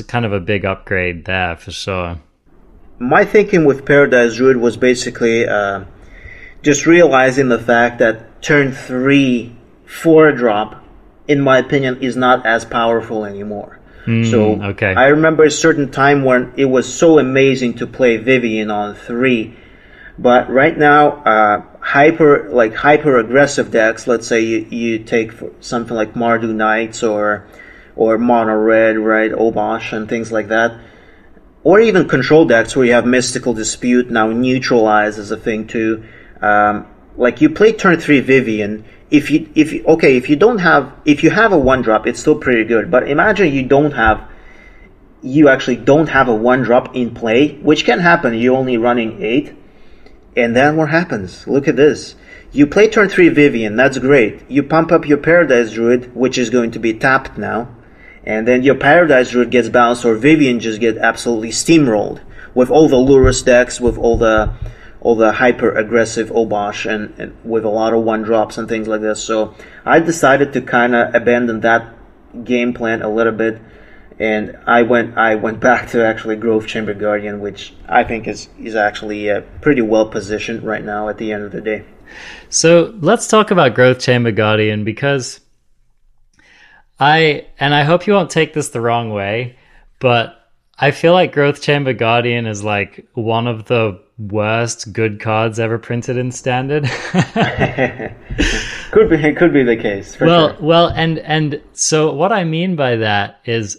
kind of a big upgrade there for sure. My thinking with Paradise Druid was basically just realizing the fact that turn 3 4-drop, in my opinion, is not as powerful anymore. I remember a certain time when it was so amazing to play Vivian on 3, but right now, hyper aggressive decks. Let's say you take something like Mardu Knights or Mono Red, right, Obosh and things like that. Or even control decks where you have Mystical Dispute now neutralize as a thing too. You play turn 3 Vivian. If you have a 1-drop, it's still pretty good. But imagine you actually don't have a 1-drop in play, which can happen. You're only running 8, and then what happens? Look at this. You play turn 3 Vivian. That's great. You pump up your Paradise Druid, which is going to be tapped now, and then your Paradise Druid gets bounced, or Vivian just get absolutely steamrolled with all the Lurus decks, with all the hyper-aggressive Obosh and with a lot of 1-drops and things like this. So I decided to kind of abandon that game plan a little bit, and I went back to actually Growth Chamber Guardian, which I think is actually pretty well positioned right now at the end of the day. So let's talk about Growth Chamber Guardian, because I hope you won't take this the wrong way, but I feel like Growth Chamber Guardian is like one of the worst good cards ever printed in Standard. Could be the case. Sure. And so what I mean by that is,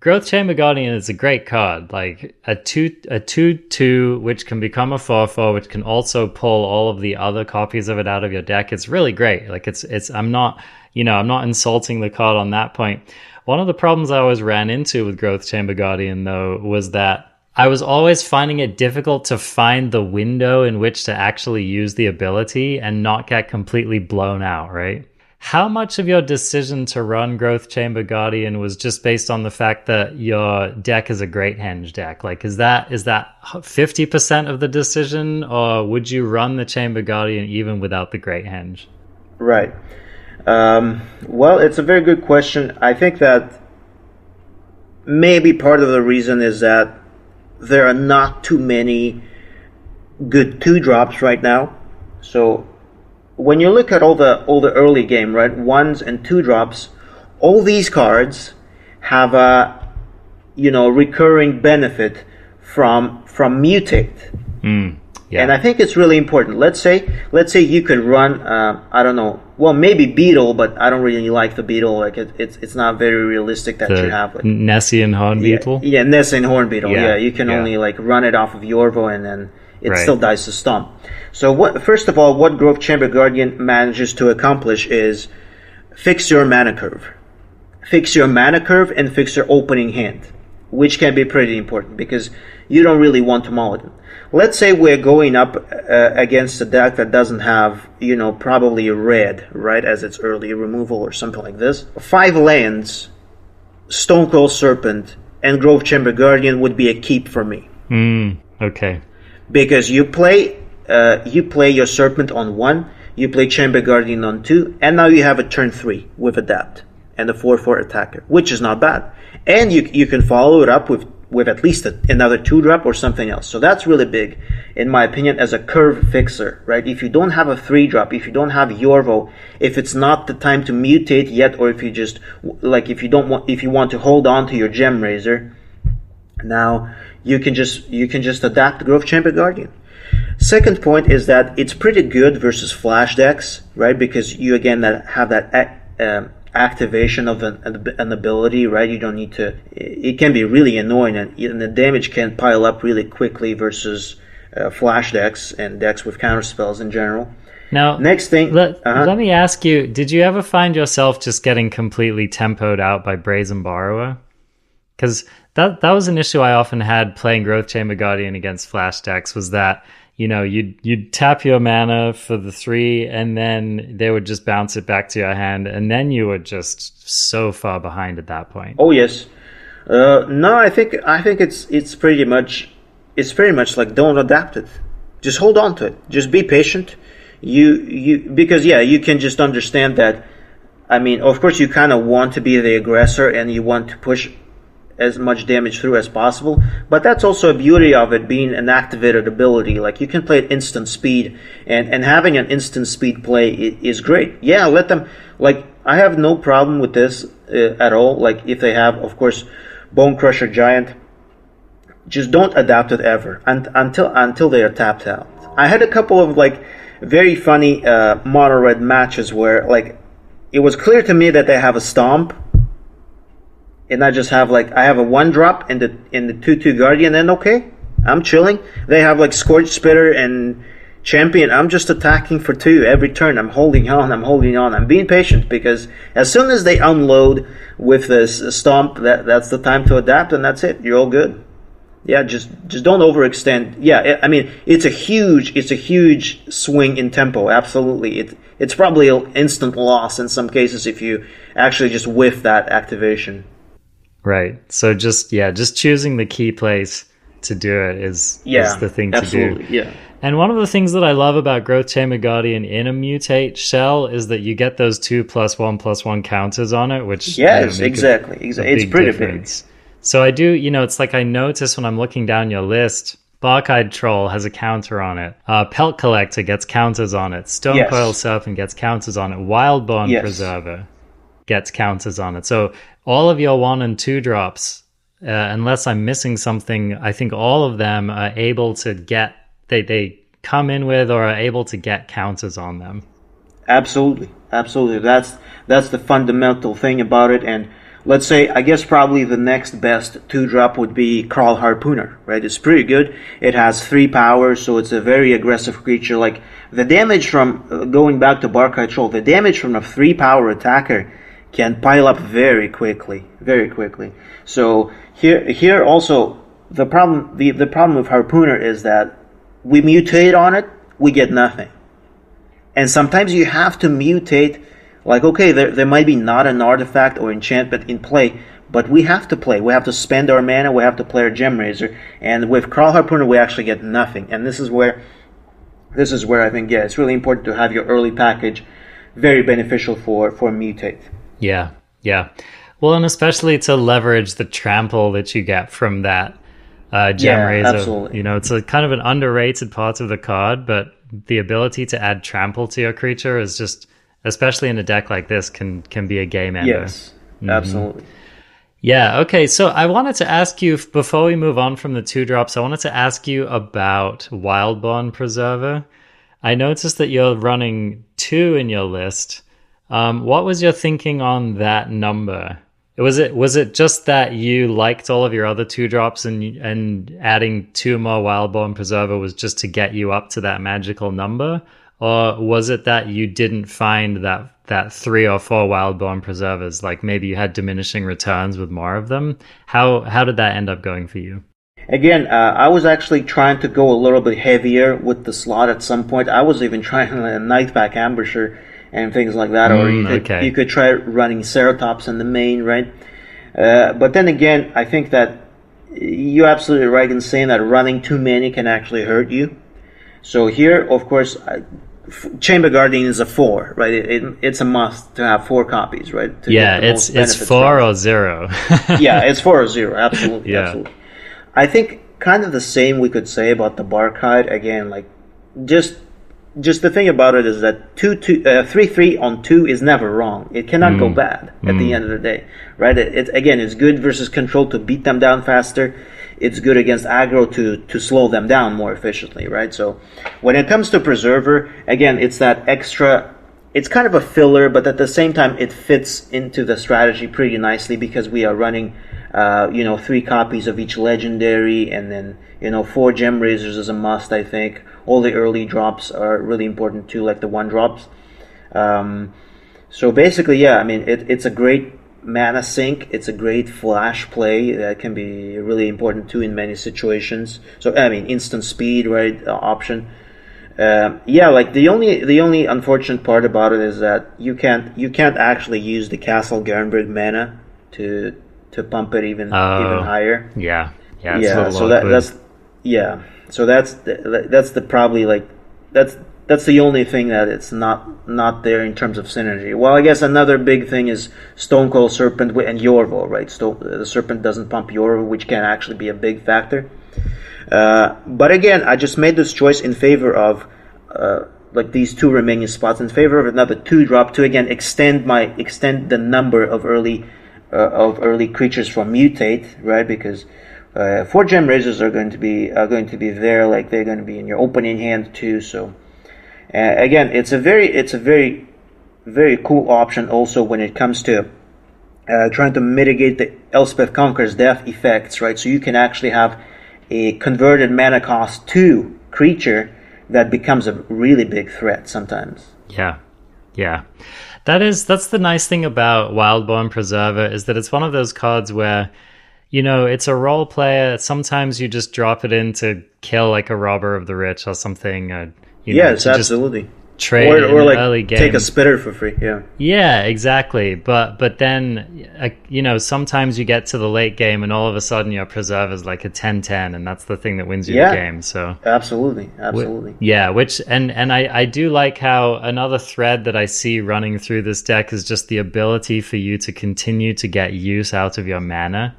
Growth Chamber Guardian is a great card, like a 2/2, which can become a 4/4, which can also pull all of the other copies of it out of your deck. It's really great. Like I'm not insulting the card on that point. One of the problems I always ran into with Growth Chamber Guardian, though, was that I was always finding it difficult to find the window in which to actually use the ability and not get completely blown out, right? How much of your decision to run Growth Chamber Guardian was just based on the fact that your deck is a Great Henge deck? Like, is that 50% of the decision, or would you run the Chamber Guardian even without the Great Henge? Right. Well, it's a very good question. I think that maybe part of the reason is that there are not too many good 2-drops right now. So when you look at all the early game, right, 1s and 2-drops, all these cards have recurring benefit from mutate. Yeah. And I think it's really important. Let's say you could run, I don't know, well, maybe Beetle, but I don't really like the Beetle. Like it's not very realistic that you have like Nessian Horn Beetle. Yeah, Nessian Horn Beetle. Yeah, you can yeah. only like run it off of Yorvo, and then it Right. still dies to stomp. So first of all, what Growth Chamber Guardian manages to accomplish is fix your mana curve. Fix your mana curve and fix your opening hand, which can be pretty important because you don't really want to mulligan. Let's say we're going up against a deck that doesn't have, probably red, right, as its early removal or something like this. 5 lands, Stonecoil Serpent, and Growth Chamber Guardian would be a keep for me. Okay. Because you play your Serpent on 1, you play Chamber Guardian on 2, and now you have a turn 3 with Adapt and a 4/4 attacker, which is not bad. And you can follow it up with at least another 2-drop or something else. So that's really big, in my opinion, as a curve fixer, right? If you don't have a 3-drop, if you don't have Yorvo, if it's not the time to mutate yet, or if you just like if you want to hold on to your Gem Raiser, now you can just adapt Growth Chamber Guardian. Second point is that it's pretty good versus flash decks, right? Because you again have that activation of an ability, right? You don't need to. It can be really annoying, and the damage can pile up really quickly versus flash decks and decks with counter spells in general. Now, next thing, let me ask you: did you ever find yourself just getting completely tempoed out by Brazen Borrower? Because that was an issue I often had playing Growth Chamber Guardian against flash decks. Was that you'd tap your mana for the 3, and then they would just bounce it back to your hand, and then you were just so far behind at that point. Oh yes, no, I think it's pretty much like don't adapt it, just hold on to it, just be patient. Because you can just understand that. I mean, of course, you kind of want to be the aggressor and you want to push as much damage through as possible, but that's also a beauty of it being an activated ability. Like you can play at instant speed, and having an instant speed play is great. Yeah, let them, like, I have no problem with this at all. Like if they have, of course, Bone Crusher Giant, just don't adapt it ever until they are tapped out. I had a couple of like very funny mono red matches where like it was clear to me that they have a stomp, and I just have like I have a 1-drop in the 2/2 Guardian, and okay, I'm chilling. They have like Scorch Spitter and Champion. I'm just attacking for 2 every turn. I'm holding on. I'm being patient, because as soon as they unload with this stomp, that's the time to adapt, and that's it. You're all good. Yeah, just don't overextend. Yeah, I mean it's a huge swing in tempo. Absolutely, it's probably an instant loss in some cases if you actually just whiff that activation. Right. So just choosing the key place to do it is the thing to do. Yeah. And one of the things that I love about Growth Chamber Guardian in a mutate shell is that you get those 2+1/+1 counters on it, which exactly. It's pretty big. So I do, it's like I notice when I'm looking down your list, Bark-Eyed Troll has a counter on it. Pelt Collector gets counters on it. Stonecoil Serpent gets counters on it. Wildbone Preserver gets counters on it. So all of your 1 and 2 drops, unless I'm missing something, I think all of them are able to get, they come in with or are able to get counters on them. Absolutely. That's the fundamental thing about it. And let's say, I guess probably the next best 2-drop would be Kraul Harpooner, right? It's pretty good. It has 3 power, so it's a very aggressive creature. Like the damage from, going back to Bark-Eyed Troll, the damage from a 3-power attacker can pile up very quickly. So here also the problem with Harpooner is that we mutate on it, we get nothing, and sometimes you have to mutate. Like okay, there might be not an artifact or enchantment in play, but we have to play. We have to spend our mana. We have to play our Gem Raiser, and with Kraul Harpooner we actually get nothing. And this is where I think it's really important to have your early package very beneficial for mutate. Yeah. Well, and especially to leverage the trample that you get from that Gem Raiser. Absolutely. It's a kind of an underrated part of the card, but the ability to add trample to your creature is just, especially in a deck like this, can be a game ender. Yes, absolutely. Yeah, okay. So I wanted to ask you, before we move on from the 2-drops, I wanted to ask you about Wildborn Preserver. I noticed that you're running 2 in your list. What was your thinking on that number? Was it just that you liked all of your other 2-drops and adding 2 more Wildborn Preserver was just to get you up to that magical number? Or was it that you didn't find that 3 or 4 Wildborn Preservers, like maybe you had diminishing returns with more of them? How did that end up going for you? Again, I was actually trying to go a little bit heavier with the slot at some point. I was even trying a Nightpack Ambusher and things like that, or you could try running Ceratops in the main, right? But then again, I think that you're absolutely right in saying that running too many can actually hurt you. So here, of course, Chamber Guardian is a 4, right? It's a must to have 4 copies, right? It's 4 or 0. Yeah, it's 4 or 0, absolutely, absolutely. I think kind of the same we could say about the Barkhide. Again, like just the thing about it is that 3/3 on 2 is never wrong. It cannot go bad at the end of the day, right? It's good versus control to beat them down faster. It's good against aggro to slow them down more efficiently, right? So when it comes to Preserver, again, it's that extra. It's kind of a filler, but at the same time, it fits into the strategy pretty nicely because we are running, 3 copies of each legendary, and then 4 Gem Razors is a must. I think all the early drops are really important too, like the 1-drops. So basically, yeah, I mean, it's a great mana sink. It's a great flash play that can be really important too in many situations. So I mean, instant speed, right? Option. Like the only unfortunate part about it is that you can't actually use the Castle Garnberg mana to pump it even higher. Yeah. So that's the only thing that it's not there in terms of synergy. Well, I guess another big thing is Stonecoil Serpent and Yorvo, right? The Serpent doesn't pump Yorvo, which can actually be a big factor. But again, I just made this choice in favor of these 2 remaining spots, in favor of another 2-drop to again extend the number of early creatures from Mutate, right? Because 4 Gem Razors are going to be there, like they're going to be in your opening hand too. So again, it's a very very cool option also when it comes to trying to mitigate the Elspeth Conqueror's Death effects, right? So you can actually have a converted mana cost 2 creature that becomes a really big threat sometimes. Yeah. That's the nice thing about Wildborn Preserver, is that it's one of those cards where, it's a role player. Sometimes you just drop it in to kill like a Robber of the Rich or something. Yes, absolutely. Trade or in like early game. Take a spitter for free. Yeah, exactly. But then sometimes you get to the late game and all of a sudden your Preserve is like a 10/10, and that's the thing that wins you the game. So absolutely. Which I do like how another thread that I see running through this deck is just the ability for you to continue to get use out of your mana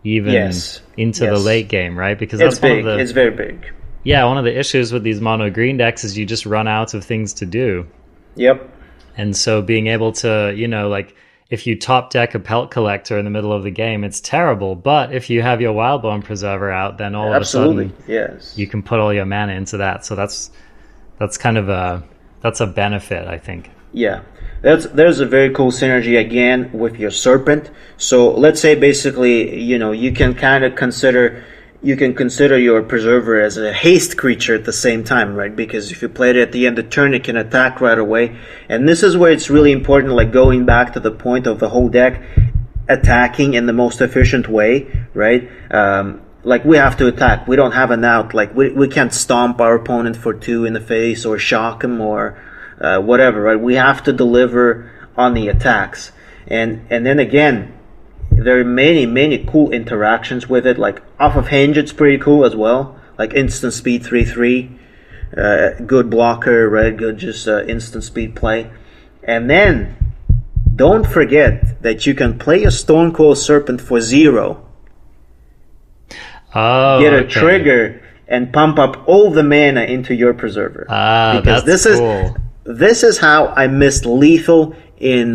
even into the late game, right? Because that's big. It's very big. Yeah, one of the issues with these mono green decks is you just run out of things to do. Yep. And so being able to, if you top deck a Pelt Collector in the middle of the game, it's terrible. But if you have your Wildborn Preserver out, then all of a sudden you can put all your mana into that. So that's kind of that's a benefit, I think. Yeah. There's a very cool synergy again with your Serpent. So let's say basically, you can kind of consider your Preserver as a haste creature at the same time, right? Because if you play it at the end of the turn, it can attack right away. And this is where it's really important, like going back to the point of the whole deck, attacking in the most efficient way, right? Like we have to attack. We don't have an out. Like we can't stomp our opponent for 2 in the face or shock him or whatever, right? We have to deliver on the attacks. And then again, there are many cool interactions with it. Like off of hinge, it's pretty cool as well. Like instant speed 3/3, good blocker, right? Good just instant speed play. And then don't forget that you can play a Stonecoil Serpent for 0. Get a trigger and pump up all the mana into your Preserver. Because this is how I missed lethal in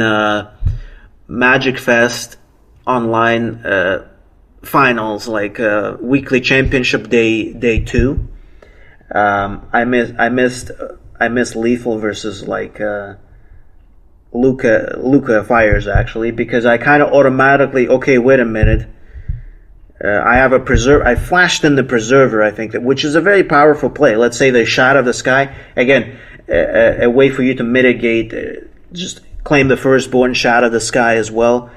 Magic Fest online finals, like weekly championship day 2. I missed Lethal versus like Lukka Fires, actually, because I kind of automatically, okay, wait a minute, I have a I flashed in the Preserver, I think, which is a very powerful play. Let's say they Shadow the Sky. Again, a way for you to mitigate, just claim the Firstborn, Shadow the Sky as well.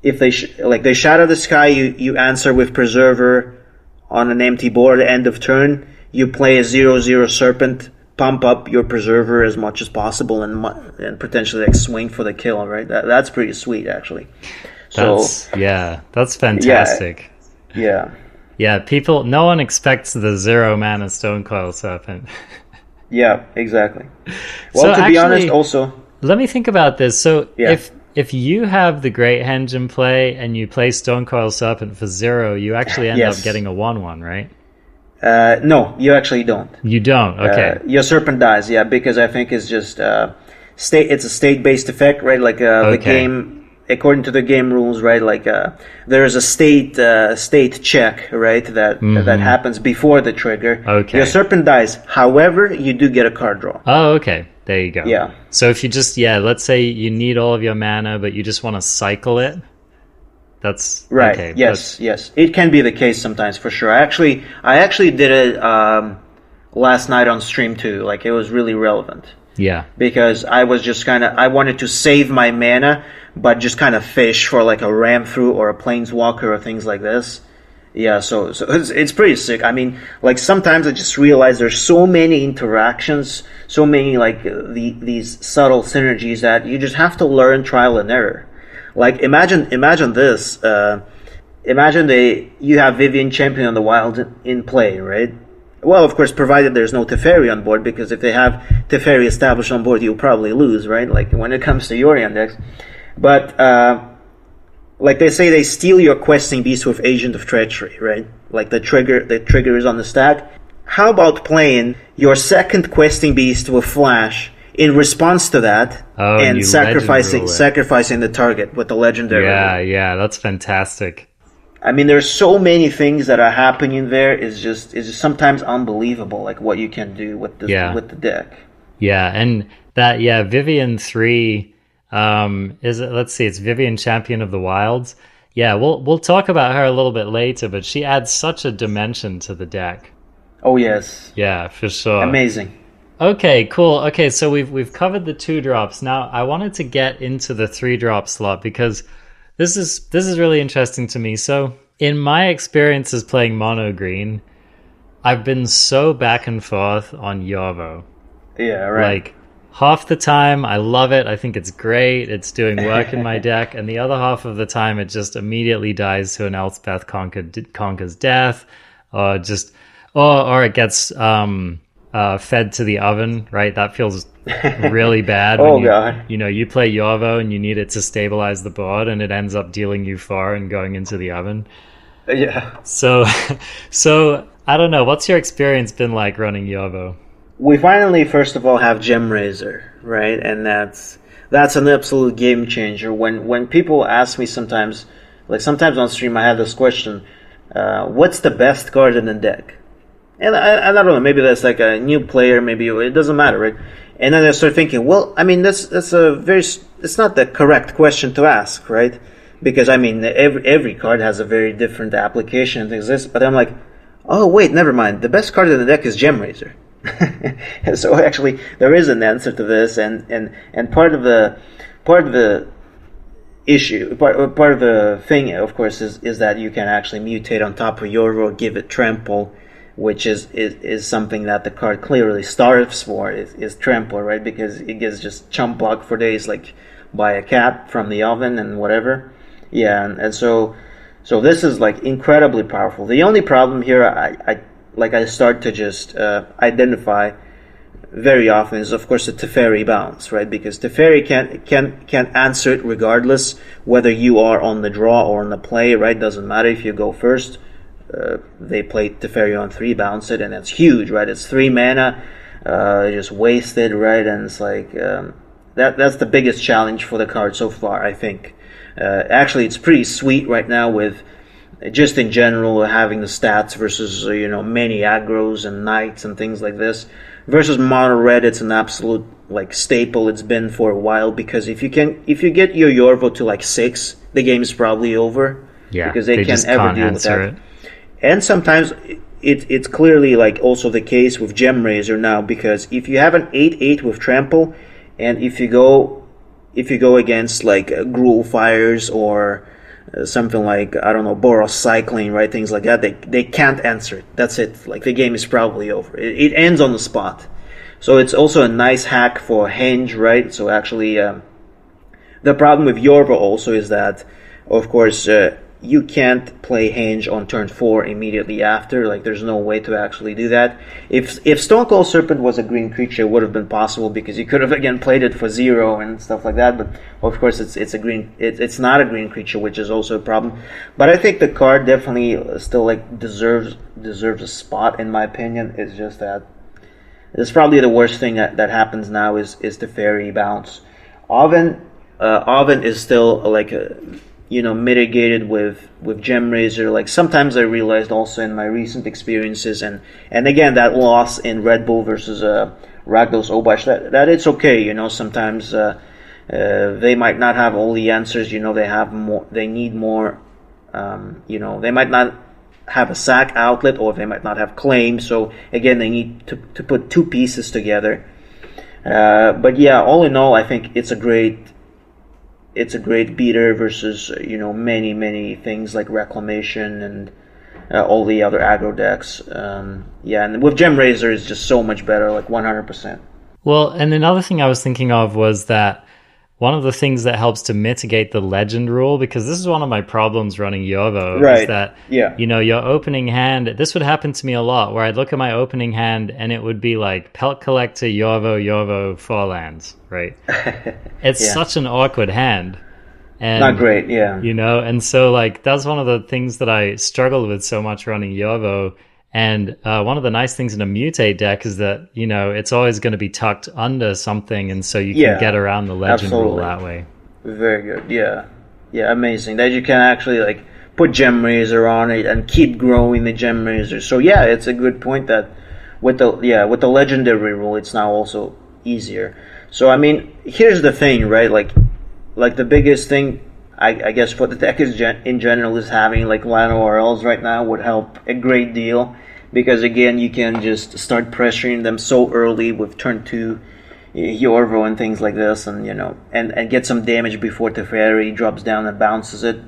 If they they Shadow the Sky, you answer with Preserver on an empty board, end of turn. You play a 0/0 Serpent, pump up your Preserver as much as possible, and potentially like swing for the kill, right? That's pretty sweet, actually. That's fantastic. Yeah. People, no one expects the 0 mana Stonecoil Serpent. Yeah, exactly. Well, so to be honest, also... Let me think about this. So if you have the Great Henge in play and you play Stonecoil Serpent for 0, you actually end up getting a 1/1, right? No, you actually don't. You don't? Okay. Your Serpent dies, because I think it's just... it's a state-based effect, right? Like the game... According to the game rules, right, like there is a state check, right, that happens before the trigger. Okay. Your Serpent dies. However, you do get a card draw. Oh, okay. There you go. Yeah. So if you just, let's say you need all of your mana, but you just want to cycle it, that's... Right. Okay, yes. It can be the case sometimes, for sure. I actually did it last night on stream, too. Like, it was really relevant. Yeah. Because I was just I wanted to save my mana, but just kind of fish for like a ram through or a planeswalker or things like this. Yeah, so it's pretty sick. I mean, like sometimes I just realize there's so many interactions, so many like these subtle synergies that you just have to learn trial and error. Like imagine this. Imagine you have Vivien Champion of the Wild in play, right? Well, of course, provided there's no Teferi on board, because if they have Teferi established on board, you'll probably lose, right? Like when it comes to Yorion decks. But like they say, they steal your questing beast with Agent of Treachery, right? Like the trigger is on the stack. How about playing your second questing beast with Flash in response to that, and sacrificing the target with the legendary? Yeah, that's fantastic. I mean, there's so many things that are happening there. It's just sometimes unbelievable, like what you can do with the deck. Yeah, and that Vivien 3 it's Vivien Champion of the Wilds. Yeah, we'll talk about her a little bit later, but she adds such a dimension to the deck. Oh yes. Yeah, for sure. Amazing. Okay, cool. Okay, so we've covered the 2 drops. Now I wanted to get into the 3 drop slot, because this is really interesting to me. So in my experiences playing Monogreen, I've been so back and forth on Yorvo. Yeah, right. Like half the time I love it. I think it's great. It's doing work in my deck. And the other half of the time it just immediately dies to an Elspeth Conquers Death, or it gets fed to the oven, right? That feels really bad. God. You play Yorvo and you need it to stabilize the board, and it ends up dealing you 4 and going into the oven. Yeah. So I don't know. What's your experience been like running Yorvo? We finally, first of all, have Gemraiser, right? And that's an absolute game changer. When people ask me sometimes on stream, I have this question: what's the best card in the deck? And I don't know, maybe that's like a new player, maybe it doesn't matter, right? And then I start thinking, well, I mean, it's not the correct question to ask, right? Because I mean, every card has a very different application and things like this. But I'm like, oh wait, never mind. The best card in the deck is Gemraiser. So actually, there is an answer to this, and part of the issue, part of the thing, of course, is that you can actually mutate on top of Yorvo, give it trample, which is something that the card clearly starves for, is trample, right? Because it gets just chump blocked for days, like by a cat from the oven and whatever. Yeah, and so this is like incredibly powerful. The only problem here, I start to just identify very often is, of course, the Teferi bounce, right? Because Teferi can answer it regardless whether you are on the draw or on the play, right? Doesn't matter if you go first. They play Teferi on 3, bounce it, and it's huge, right? It's 3 mana, just wasted, right? And it's like that's the biggest challenge for the card so far, I think. Actually, it's pretty sweet right now with just in general having the stats versus many aggros and knights and things like this. Versus mono red, it's an absolute like staple. It's been for a while, because if you get your Yorvo to like 6, the game is probably over. Yeah, because they can't ever deal with that. It. And sometimes it's clearly like also the case with Gem Razor now, because if you have an 8/8 with trample, and if you go against like Gruul Fires or something like, I don't know, Boros Cycling, right, things like that, they can't answer it. That's it. Like the game is probably over. It ends on the spot. So it's also a nice hack for Henge, right? So actually, the problem with Yorvo also is that, of course, you can't play Henge on turn 4 immediately after. Like, there's no way to actually do that. If Stonecold Serpent was a green creature, it would have been possible, because you could have again played it for 0 and stuff like that. But of course, it's not a green creature, which is also a problem. But I think the card definitely still like deserves a spot, in my opinion. It's just that it's probably the worst thing that happens now is the fairy bounce. Oven is still like mitigated with Gem Razor. Like sometimes I realized also in my recent experiences, and again that loss in Red Bull versus Rakdos Obash, that it's okay. Sometimes they might not have all the answers. They need more. They might not have a sack outlet, or they might not have claim. So again, they need to put 2 pieces together. But yeah, all in all, I think it's a great beater versus many things like Reclamation and all the other aggro decks. And with Gem Razor it's just so much better, like 100%. Well, and another thing I was thinking of was that one of the things that helps to mitigate the legend rule, because this is one of my problems running Yorvo, right, is that yeah, your opening hand, this would happen to me a lot, where I'd look at my opening hand and it would be like Pelt Collector, Yorvo, 4 lands, right? It's such an awkward hand. And, not great, yeah. And so like that's one of the things that I struggled with so much running Yorvo. And one of the nice things in a mutate deck is that, it's always going to be tucked under something, and so you can get around the legend rule that way. Very good, yeah. Yeah, amazing. That you can actually like put Gem Razor on it and keep growing the Gem Razor. So yeah, it's a good point that with the legendary rule, it's now also easier. So I mean, here's the thing, right? Like the biggest thing, I guess, for the deck in general is having like Lano RLs right now would help a great deal, because again you can just start pressuring them so early with turn 2 Yorvo and things like this, and and get some damage before Teferi drops down and bounces it.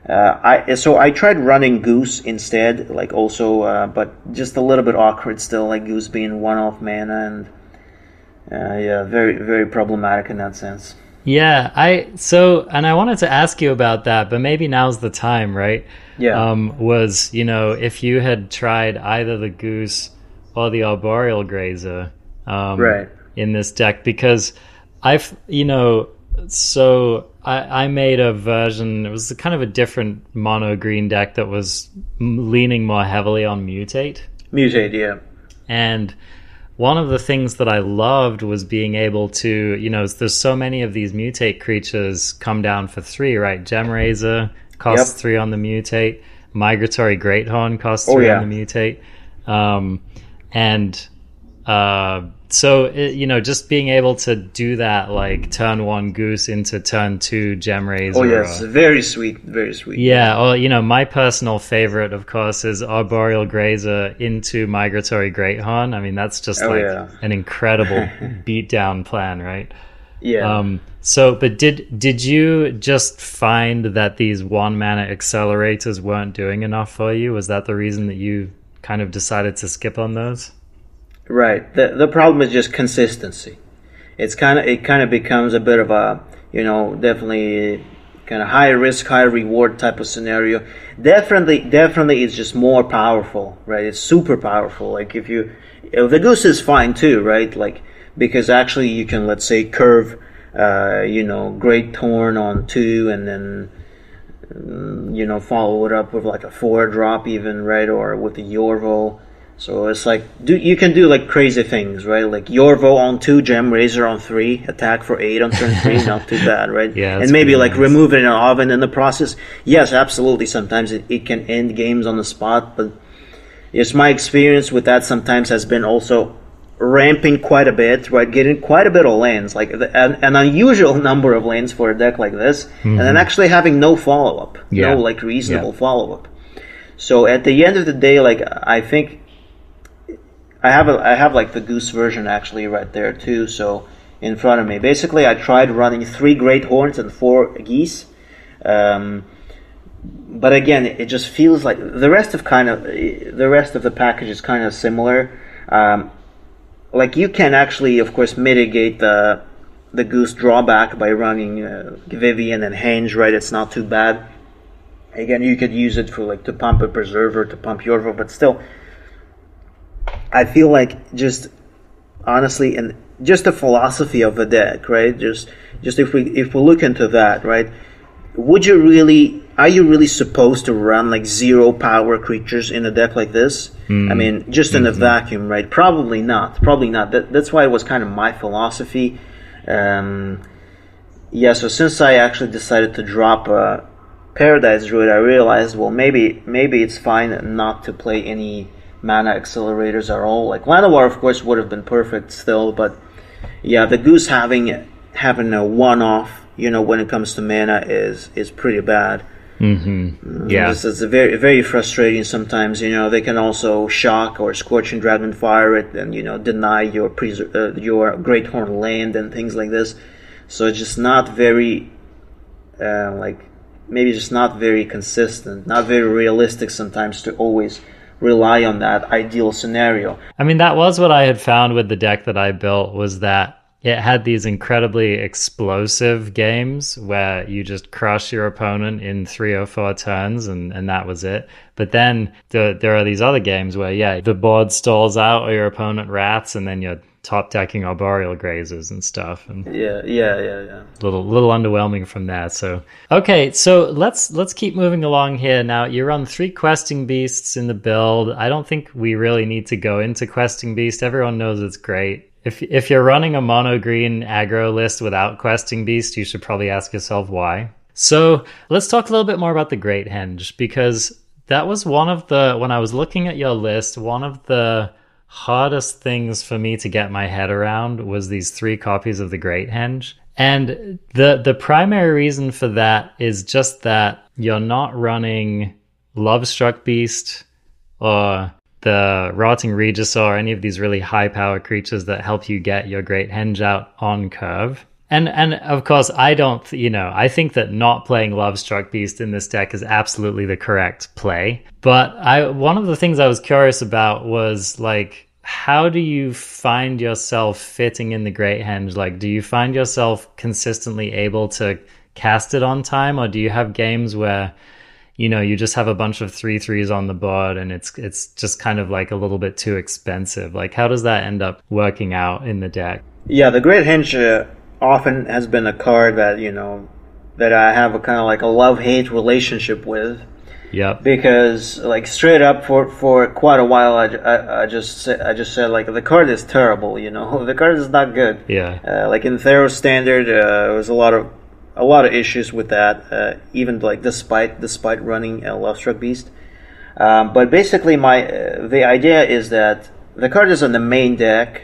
I tried running Goose instead, like also, but just a little bit awkward still, like Goose being 1-off mana, and very very problematic in that sense. Yeah, and I wanted to ask you about that, but maybe now's the time, right? Yeah. Was, if you had tried either the Goose or the Arboreal Grazer right, in this deck, because I made a version, it was kind of a different mono green deck that was leaning more heavily on Mutate. Mutate, yeah. And one of the things that I loved was being able to, there's so many of these mutate creatures come down for 3, right? Gem Razor costs 3 on the mutate. Migratory Greathorn costs 3 on the mutate. So, just being able to do that, like turn 1 Goose into turn 2 Gem Razor. Oh, yes. Very sweet. Very sweet. Yeah. Well, my personal favorite, of course, is Arboreal Grazer into Migratory Greathorn. I mean, that's just an incredible beatdown plan, right? Yeah. But did you just find that these 1-mana accelerators weren't doing enough for you? Was that the reason that you kind of decided to skip on those? Right. The problem is just consistency. It kind of becomes a bit of a, definitely kind of high risk, high reward type of scenario. Definitely it's just more powerful, right? It's super powerful. Like if the Goose is fine too, right? Like, because actually you can, let's say, curve Great Torn on 2 and then follow it up with like a 4-drop even, right? Or with the Yorvo. So it's like you can do like crazy things, right? Like Yorvo on 2, Gem Razor on 3, attack for 8 on turn 3, not too bad, right? Yeah, and maybe like remove it in an oven in the process. Yes, absolutely. Sometimes it can end games on the spot, but it's my experience with that sometimes has been also ramping quite a bit, right? Getting quite a bit of lands, like an unusual number of lands for a deck like this, and then actually having no follow-up, no like reasonable follow-up. So at the end of the day, like I think I have like the Goose version actually right there too, so in front of me. Basically, I tried running 3 Great Horns and 4 Geese, but again, it just feels like the rest of the package is kind of similar. Like you can actually, of course, mitigate the Goose drawback by running Vivian and Henge, right? It's not too bad. Again, you could use it for like to pump a Preserver, to pump Yorvo, but still, I feel like just honestly, and just the philosophy of the deck, right? Just if we look into that, right? Are you really supposed to run like 0 power creatures in a deck like this? I mean, just in a vacuum, right? Probably not. That's why it was kind of my philosophy. So since I actually decided to drop Paradise Druid, I realized, well, maybe it's fine not to play any mana accelerators at all. Like Llanowar, of course, would have been perfect still, but yeah, the Goose having a one-off, when it comes to mana is pretty bad. Yeah, it's very, very frustrating sometimes. They can also shock or Scorching Dragonfire it and deny your Great Horn land and things like this. So it's just not very maybe just not very consistent, not very realistic sometimes to always rely on that ideal scenario. I mean, that was what I had found with the deck that I built, was that it had these incredibly explosive games where you just crush your opponent in 3 or 4 turns and that was it. But then there are these other games where, the board stalls out or your opponent rats and then you're top decking Arboreal Grazers and stuff. And yeah. Little underwhelming from there. So, okay, so let's keep moving along here. Now, you're on 3 Questing Beasts in the build. I don't think we really need to go into Questing Beast. Everyone knows it's great. If you're running a Monogreen aggro list without Questing Beast, you should probably ask yourself why. So let's talk a little bit more about the Great Henge, because that was when I was looking at your list, one of the hardest things for me to get my head around was these 3 copies of the Great Henge. And the primary reason for that is just that you're not running Lovestruck Beast or the Rotting Regisaur or any of these really high power creatures that help you get your Great Henge out on curve. And of course, I think that not playing Lovestruck Beast in this deck is absolutely the correct play. But one of the things I was curious about was, like, how do you find yourself fitting in the Great Henge? Like, do you find yourself consistently able to cast it on time, or do you have games where, you just have a bunch of 3/3s on the board and it's just kind of like a little bit too expensive? Like, how does that end up working out in the deck? Yeah, the Great Henge often has been a card that that I have a kind of like a love-hate relationship with. Yep. Because like straight up for quite a while I just said like the card is terrible. The card is not good. Yeah. Like in Theros Standard, there was a lot of issues with that. Even like despite running Lovestruck Beast. But basically the idea is that the card is on the main deck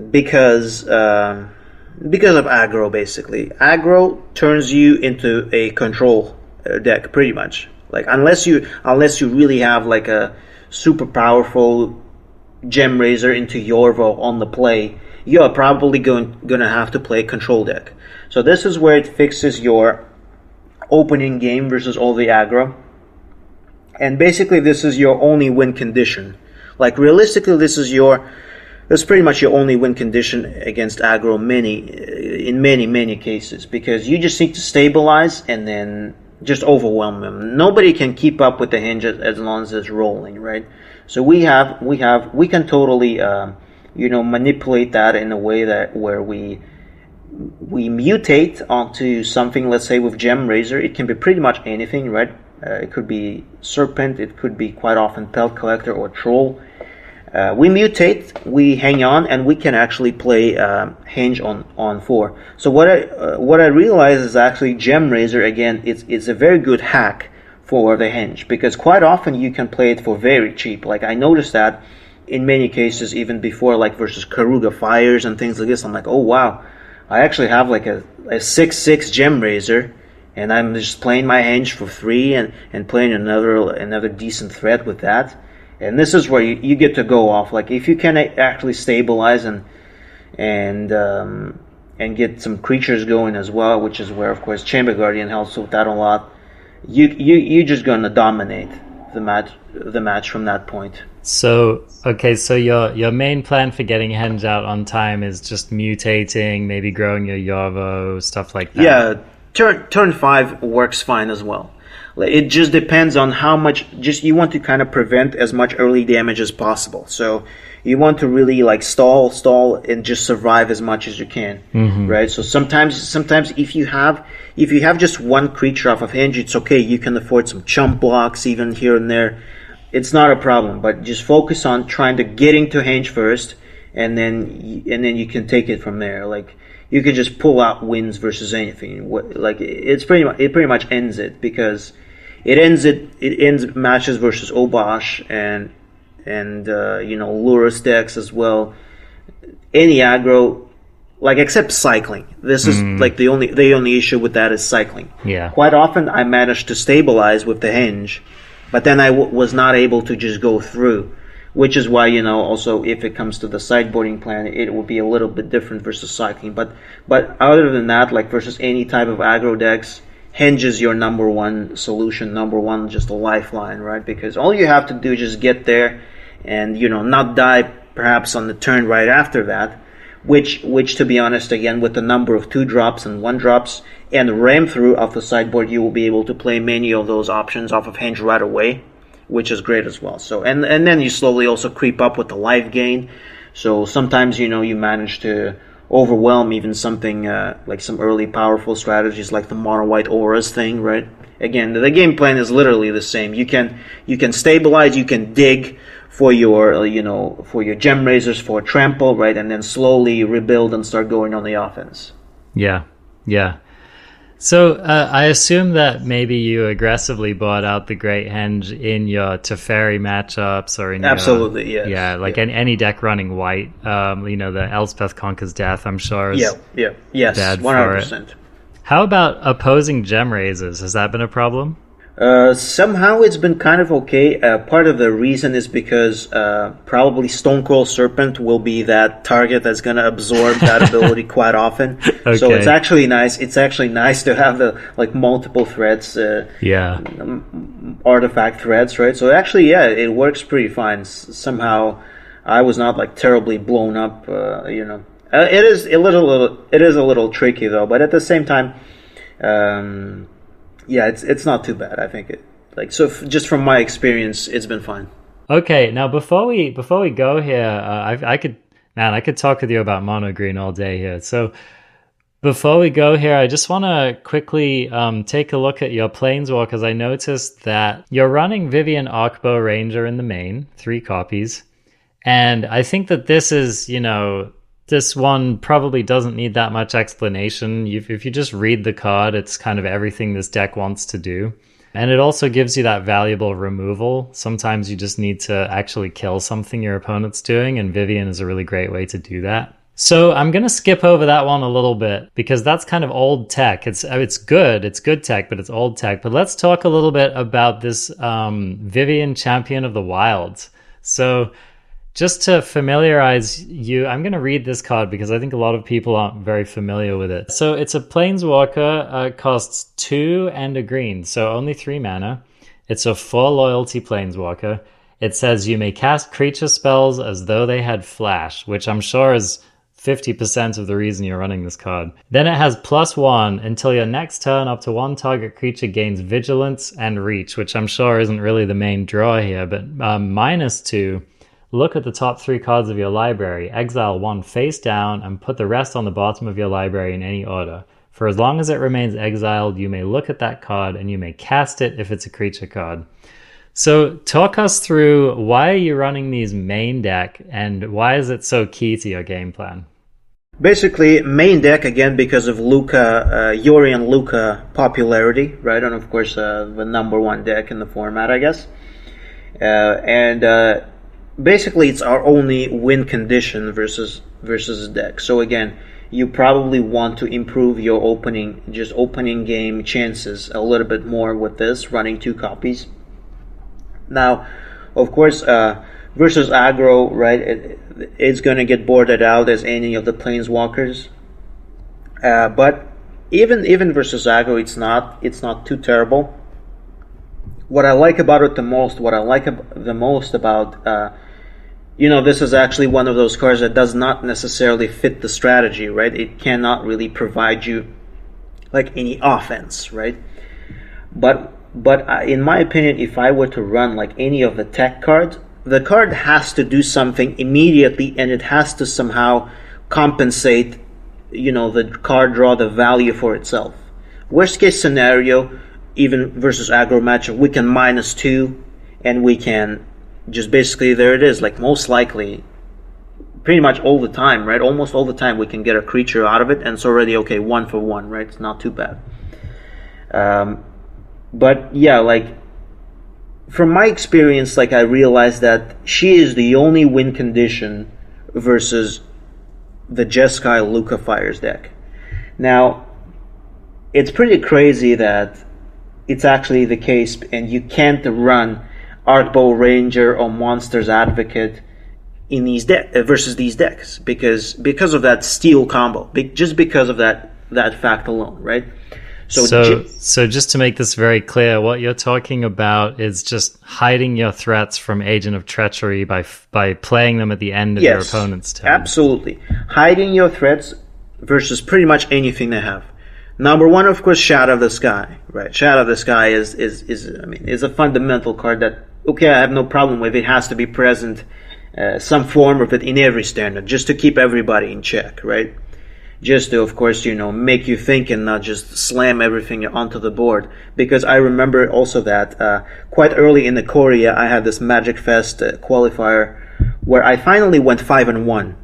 because of aggro. Basically, aggro turns you into a control deck pretty much. Like unless you really have like a super powerful Gem Razor into Yorvo on the play, you are probably gonna have to play control deck. So this is where it fixes your opening game versus all the aggro. And basically this is your only win condition. Like realistically that's pretty much your only win condition against aggro in many cases, because you just need to stabilize and then just overwhelm them. Nobody can keep up with the Henge as long as it's rolling, right? So we can totally manipulate that in a way where we mutate onto something. Let's say with Gem Razor, it can be pretty much anything, right? It could be Serpent, it could be quite often Pelt Collector or Troll. we mutate, we hang on, and we can actually play Henge on 4. So what I realized is actually Gem Razor, again, it's a very good hack for the Henge, because quite often you can play it for very cheap. Like, I noticed that in many cases, even before, like versus Karuga Fires and things like this, I'm like, oh wow, I actually have like a 6/6 Gem Razor, and I'm just playing my Henge for 3 and playing another decent threat with that. And this is where you get to go off. Like, if you can actually stabilize and get some creatures going as well, which is where, of course, Chamber Guardian helps with that a lot. You're just gonna dominate the match from that point. So your main plan for getting Henge out on time is just mutating, maybe growing your Yarvo, stuff like that. Yeah, turn 5 works fine as well. It just depends on how much. Just you want to kind of prevent as much early damage as possible. So you want to really like stall, and just survive as much as you can, right? So sometimes if you have just one creature off of Henge, it's okay. You can afford some chump blocks even here and there. It's not a problem. But just focus on trying to getting to Henge first, and then you can take it from there. Like, you can just pull out wins versus anything. Like, it pretty much ends it, because it ends matches versus Obosh and Lurus decks as well. Any aggro, like, except cycling. This is like the only issue with that is cycling. Yeah. Quite often I managed to stabilize with the Henge, but then I was not able to just go through. Which is why, also if it comes to the sideboarding plan, it will be a little bit different versus cycling. But other than that, like versus any type of aggro decks, Henge is your number one solution, just a lifeline, right? Because all you have to do is just get there and, not die perhaps on the turn right after that. Which to be honest, again, with the number of 2-drops and 1-drops and ram through off the sideboard, you will be able to play many of those options off of Henge right away, which is great as well. So and then you slowly also creep up with the life gain. So sometimes you manage to overwhelm even something like some early powerful strategies like the mono white auras thing, right? Again, the game plan is literally the same. You can stabilize, you can dig for your for your Gem Razors, for trample, right, and then slowly rebuild and start going on the offense. Yeah. So I assume that maybe you aggressively bought out the Great Henge in your Teferi matchups or in absolutely, yes. Yeah, like any deck running white. The Elspeth Conquers Death, I'm sure is yes, 100%. How about opposing Gem Razors? Has that been a problem? Somehow it's been kind of okay. Part of the reason is because probably Stonecoil Serpent will be that target that's going to absorb that ability quite often. Okay. So it's actually nice. It's actually nice to have the multiple threads. Artifact threads, right? So actually, it works pretty fine. Somehow, I was not terribly blown up. It is a little tricky though, but at the same time. It's not too bad. I think just from my experience, it's been fine. Okay, now before we go here, I could talk with you about Monogreen all day here. So before we go here, I just want to quickly take a look at your Planeswalkers. I noticed that you're running Vivian Arkbow Ranger in the main, 3 copies, and I think that this is this one probably doesn't need that much explanation. If you just read the card, it's kind of everything this deck wants to do. And it also gives you that valuable removal. Sometimes you just need to actually kill something your opponent's doing, and Vivian is a really great way to do that. So I'm going to skip over that one a little bit, because that's kind of old tech. It's good tech, but it's old tech. But let's talk a little bit about this Vivian Champion of the Wilds. So just to familiarize you, I'm going to read this card because I think a lot of people aren't very familiar with it. So it's a Planeswalker, costs 2 and a green, so only 3 mana. It's a 4 loyalty Planeswalker. It says you may cast creature spells as though they had flash, which I'm sure is 50% of the reason you're running this card. Then it has +1 until your next turn. Up to 1 target creature gains vigilance and reach, which I'm sure isn't really the main draw here, but -2. Look at the top 3 cards of your library, exile 1 face down, and put the rest on the bottom of your library in any order. For as long as it remains exiled, you may look at that card and you may cast it if it's a creature card. So talk us through, why are you running these main deck, and why is it so key to your game plan? Basically, main deck, again, because of Lukka, Yorion Lukka popularity, right? And of course, the number one deck in the format, I guess. Basically, it's our only win condition versus deck. So again, you probably want to improve your opening game chances a little bit more with this, running 2 copies. Now, of course, versus aggro, right? It's going to get boarded out as any of the planeswalkers. But even versus aggro, it's not too terrible. What I like about it the most, about this is actually one of those cards that does not necessarily fit the strategy, right? It cannot really provide you like any offense, right? But in my opinion, if I were to run like any of the tech cards, the card has to do something immediately, and it has to somehow compensate, the card draw, the value for itself. Worst case scenario, even versus aggro matchup, we can -2, and we can just basically, there it is, like most likely, pretty much all the time, right? Almost all the time we can get a creature out of it, and it's already okay, 1 for 1, right? It's not too bad. But yeah, like from my experience, like I realized that she is the only win condition versus the Jeskai Lukka Fires deck. Now, it's pretty crazy that it's actually the case, and you can't run Archbow Ranger or Monsters Advocate in these versus these decks because of that steel combo, just because of that fact alone, right? So just to make this very clear, what you're talking about is just hiding your threats from Agent of Treachery by playing them at the end of your opponent's turn. Absolutely. Hiding your threats versus pretty much anything they have. Number one, of course, Shadow of the Sky, right? Shadow of the Sky is a fundamental card that, okay, I have no problem with. It has to be present, some form of it in every standard, just to keep everybody in check, right? Just to, of course, make you think and not just slam everything onto the board. Because I remember also that quite early in the Korea, I had this Magic Fest qualifier where I finally went 5-1.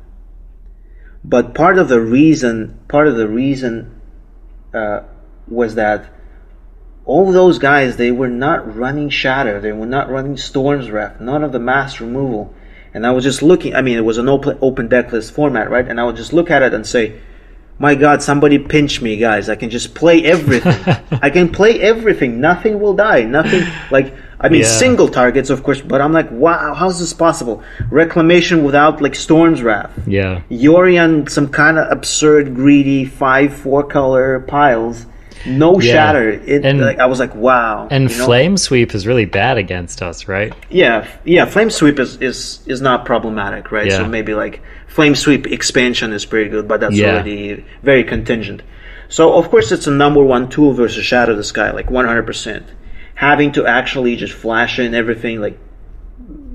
But part of the reason was that all those guys, they were not running Shatter, they were not running Storm's Wrath, none of the mass removal. And I was just looking, it was an open deck list format, right? And I would just look at it and say, my God, somebody pinch me, guys. I can just play everything. I can play everything. Nothing will die. Nothing, single targets, of course, but I'm like, wow, how's this possible? Reclamation without, Storm's Wrath. Yeah. Yorion, some kind of absurd, greedy 5/4 color piles. No Shatter. I was like, wow. And Flame Sweep is really bad against us, right? Yeah. Flame Sweep is not problematic, right? Yeah. So maybe Flame Sweep expansion is pretty good, but that's already very contingent. So of course it's a number one tool versus Shadow of the Sky, 100%. Having to actually just flash in everything,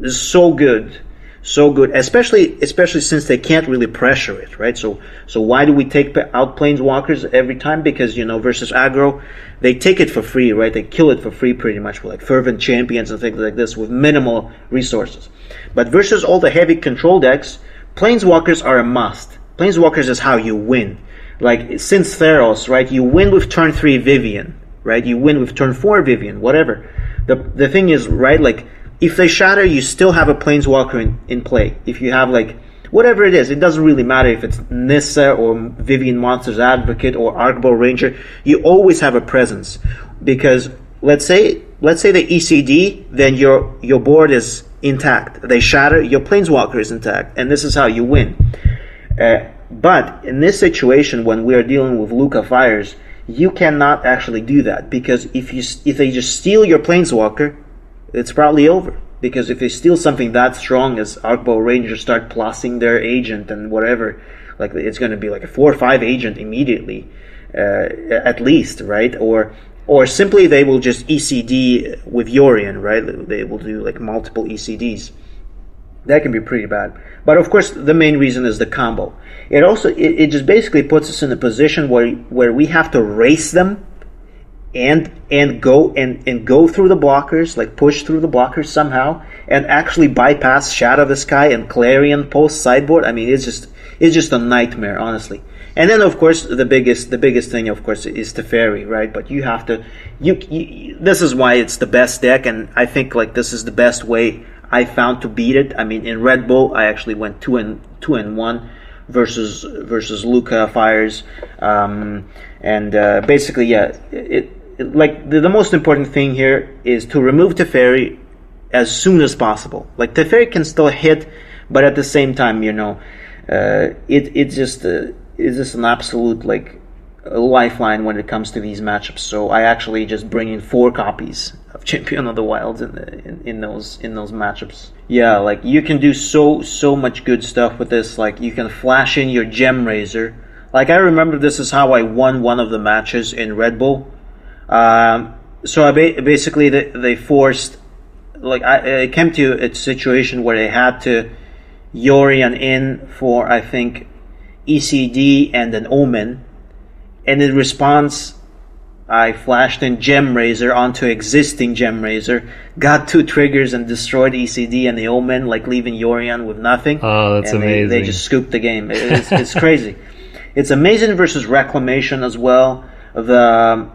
is so good. So good, especially since they can't really pressure it, right? So why do we take out Planeswalkers every time? Because, versus aggro, they take it for free, right? They kill it for free pretty much with Fervent Champions and things like this with minimal resources. But versus all the heavy control decks, Planeswalkers are a must. Planeswalkers is how you win. Since Theros, right? You win with turn 3 Vivian, right? You win with turn 4 Vivian, whatever. The thing is, right, if they Shatter, you still have a Planeswalker in play. If you have, whatever it is, it doesn't really matter if it's Nissa or Vivian Monsters Advocate or Archbow Ranger, you always have a presence. Because let's say they ECD, then your board is intact. They Shatter, your Planeswalker is intact, and this is how you win. But in this situation, when we are dealing with Lukka Fires, you cannot actually do that, because if they just steal your Planeswalker, it's probably over. Because if they steal something that strong as Archbow Rangers start plussing their agent and whatever, it's going to be a 4 or 5 agent immediately, at least, right? Or simply they will just ECD with Yorion, right? They will do multiple ECDs. That can be pretty bad. But of course, the main reason is the combo. It just basically puts us in a position where we have to race them and go through the blockers, like push through the blockers somehow, and actually bypass Shadow of the Sky and Clarion post sideboard. I mean, it's just a nightmare, honestly. And then, of course, the biggest thing, of course, is Teferi, right? But you have to, this is why it's the best deck, and I think like this is the best way I found to beat it. I mean, in Red Bull, I actually went 2-1 versus Lukka Fires, and basically, yeah, like the most important thing here is to remove Teferi as soon as possible. Like Teferi can still hit, but at the same time, it's just an absolute like a lifeline when it comes to these matchups. So I actually just bring in 4 copies of Champion of the Wilds in those matchups. Yeah, like you can do so much good stuff with this. Like you can flash in your Gem Razor. Like I remember this is how I won one of the matches in Red Bull. So basically they forced, like I came to a situation where they had to Yorion in for I think ECD and an Omen, and in response I flashed in Gem Razor onto existing Gem Razor, got 2 triggers and destroyed ECD and the Omen, like leaving Yorion with nothing. Oh, that's amazing. They just scooped the game. It's crazy. It's amazing versus Reclamation as well. The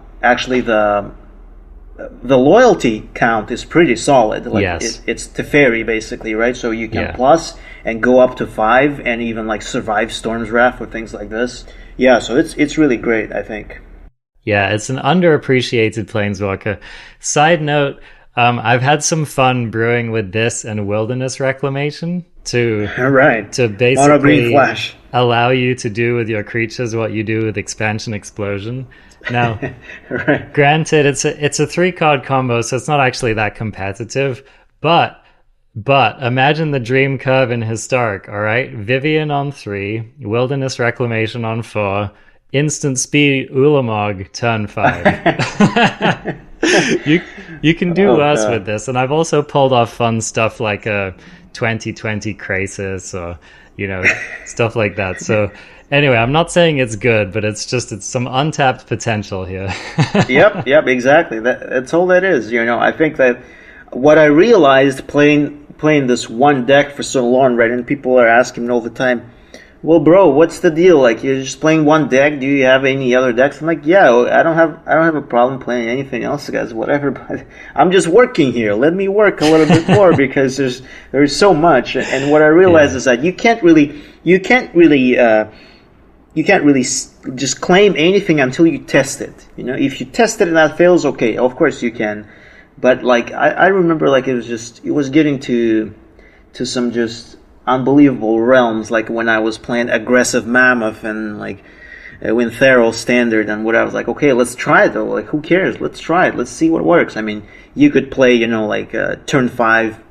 loyalty count is pretty solid. Like yes. It's Teferi basically, right? So you can plus and go up to 5 and even like survive Storm's Wrath or things like this. Yeah, so it's really great, I think. Yeah, it's an underappreciated Planeswalker. Side note, I've had some fun brewing with this and Wilderness Reclamation to basically Monogreen Flash. Allow you to do with your creatures what you do with Expansion Explosion. Now, right. Granted, it's a 3-card combo, so it's not actually that competitive, but imagine the dream curve in Historic, all right? Vivian on 3, Wilderness Reclamation on 4, instant speed Ulamog turn 5. you can do worse with this, and I've also pulled off fun stuff like a 2020 Crisis or stuff like that. So anyway, I'm not saying it's good, but it's some untapped potential here. Yep, exactly. That's all that is. I think that what I realized playing this one deck for so long, right? And people are asking me all the time, well, bro, what's the deal? Like, you're just playing one deck. Do you have any other decks? I'm like, yeah, I don't have a problem playing anything else, guys. Whatever. But I'm just working here. Let me work a little bit more because there's so much. And what I realized is that you can't really just claim anything until you test it. If you test it and that fails, okay, of course you can. But like I remember, like it was getting to some just unbelievable realms, like when I was playing Aggressive Mammoth and like Winthero Standard and what I was like, okay, let's try it though. Like, who cares? Let's try it. Let's see what works. I mean, you could play, turn 5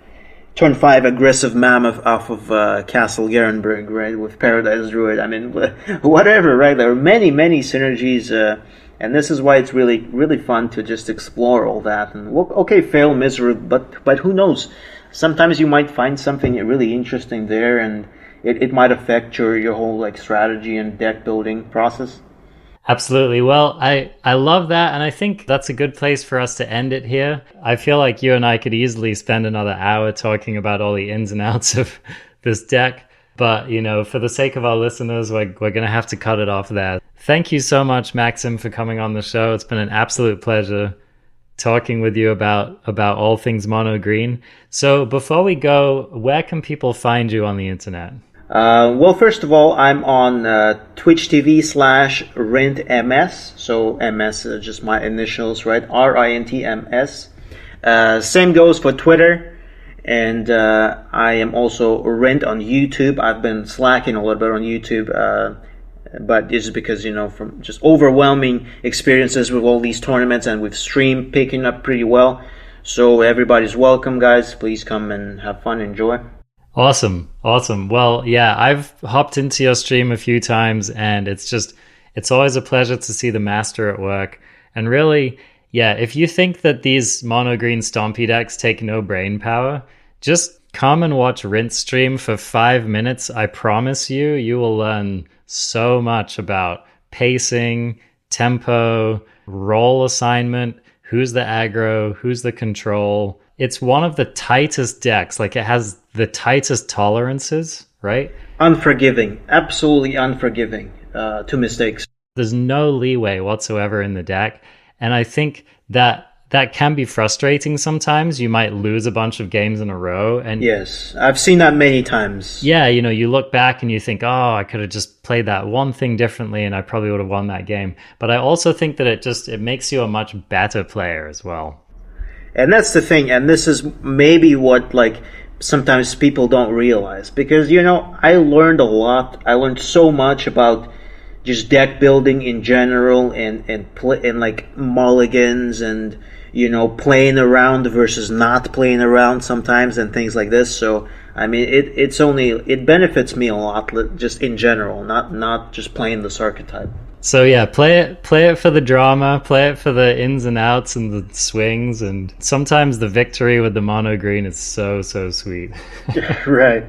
Aggressive Mammoth off of Castle Garenberg, right, with Paradise Druid. I mean, whatever, right? There are many synergies, and this is why it's really, really fun to just explore all that. And okay, fail miserably, but who knows? Sometimes you might find something really interesting there, and it might affect your whole like strategy and deck building process. Absolutely. Well, I love that, and I think that's a good place for us to end it here. I feel like you and I could easily spend another hour talking about all the ins and outs of this deck, but for the sake of our listeners, we're going to have to cut it off there. Thank you so much, Maxim, for coming on the show. It's been an absolute pleasure talking with you about all things Monogreen. So before we go, where can people find you on the internet? Well, first of all, I'm on Twitch TV /RintMS. So MS is just my initials, right? RINTMS. Same goes for Twitter. And I am also Rint on YouTube. I've been slacking a little bit on YouTube, but this is because, from just overwhelming experiences with all these tournaments and with stream picking up pretty well. So everybody's welcome, guys. Please come and have fun, enjoy. Awesome. Well, yeah, I've hopped into your stream a few times, and it's always a pleasure to see the master at work. And really, yeah, if you think that these Monogreen Stompy decks take no brain power, just come and watch Rint stream for 5 minutes. I promise you will learn so much about pacing, tempo, role assignment, who's the aggro, who's the control. It's one of the tightest decks. Like, it has the tightest tolerances, right? Unforgiving, absolutely unforgiving to mistakes. There's no leeway whatsoever in the deck. And I think that can be frustrating sometimes. You might lose a bunch of games in a row. And yes, I've seen that many times. Yeah, you know, you look back and you think, oh, I could have just played that one thing differently and I probably would have won that game. But I also think that it makes you a much better player as well. And that's the thing. And this is maybe what, like, sometimes people don't realize. Because, you know, I learned a lot. I learned so much about just deck building in general and like mulligans and, you know, playing around versus not playing around sometimes and things like this. So, I mean, it benefits me a lot just in general, not just playing this archetype. So yeah, play it for the drama, play it for the ins and outs and the swings, and sometimes the victory with the Monogreen is so sweet. Right.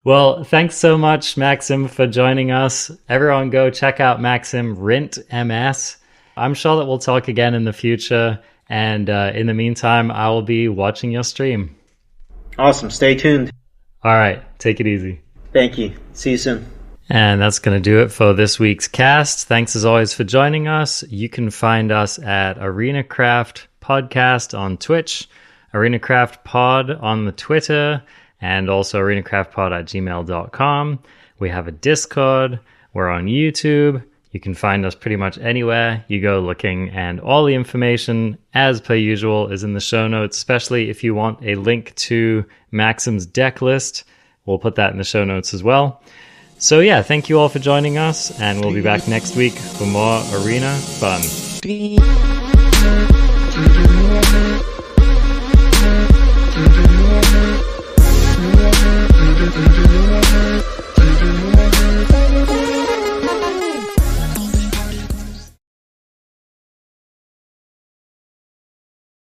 Well, thanks so much, Maxim, for joining us. Everyone go check out Maxim Rint MS. I'm sure that we'll talk again in the future. And in the meantime, I will be watching your stream. Awesome. Stay tuned. All right. Take it easy. Thank you. See you soon. And that's going to do it for this week's cast. Thanks as always for joining us. You can find us at ArenaCraft Podcast on Twitch, ArenaCraft Pod on the Twitter, and also arenacraftpod@gmail.com. We have a Discord. We're on YouTube. You can find us pretty much anywhere you go looking, and all the information, as per usual, is in the show notes, especially if you want a link to Maxim's deck list. We'll put that in the show notes as well. So yeah, thank you all for joining us, and we'll be back next week for more arena fun.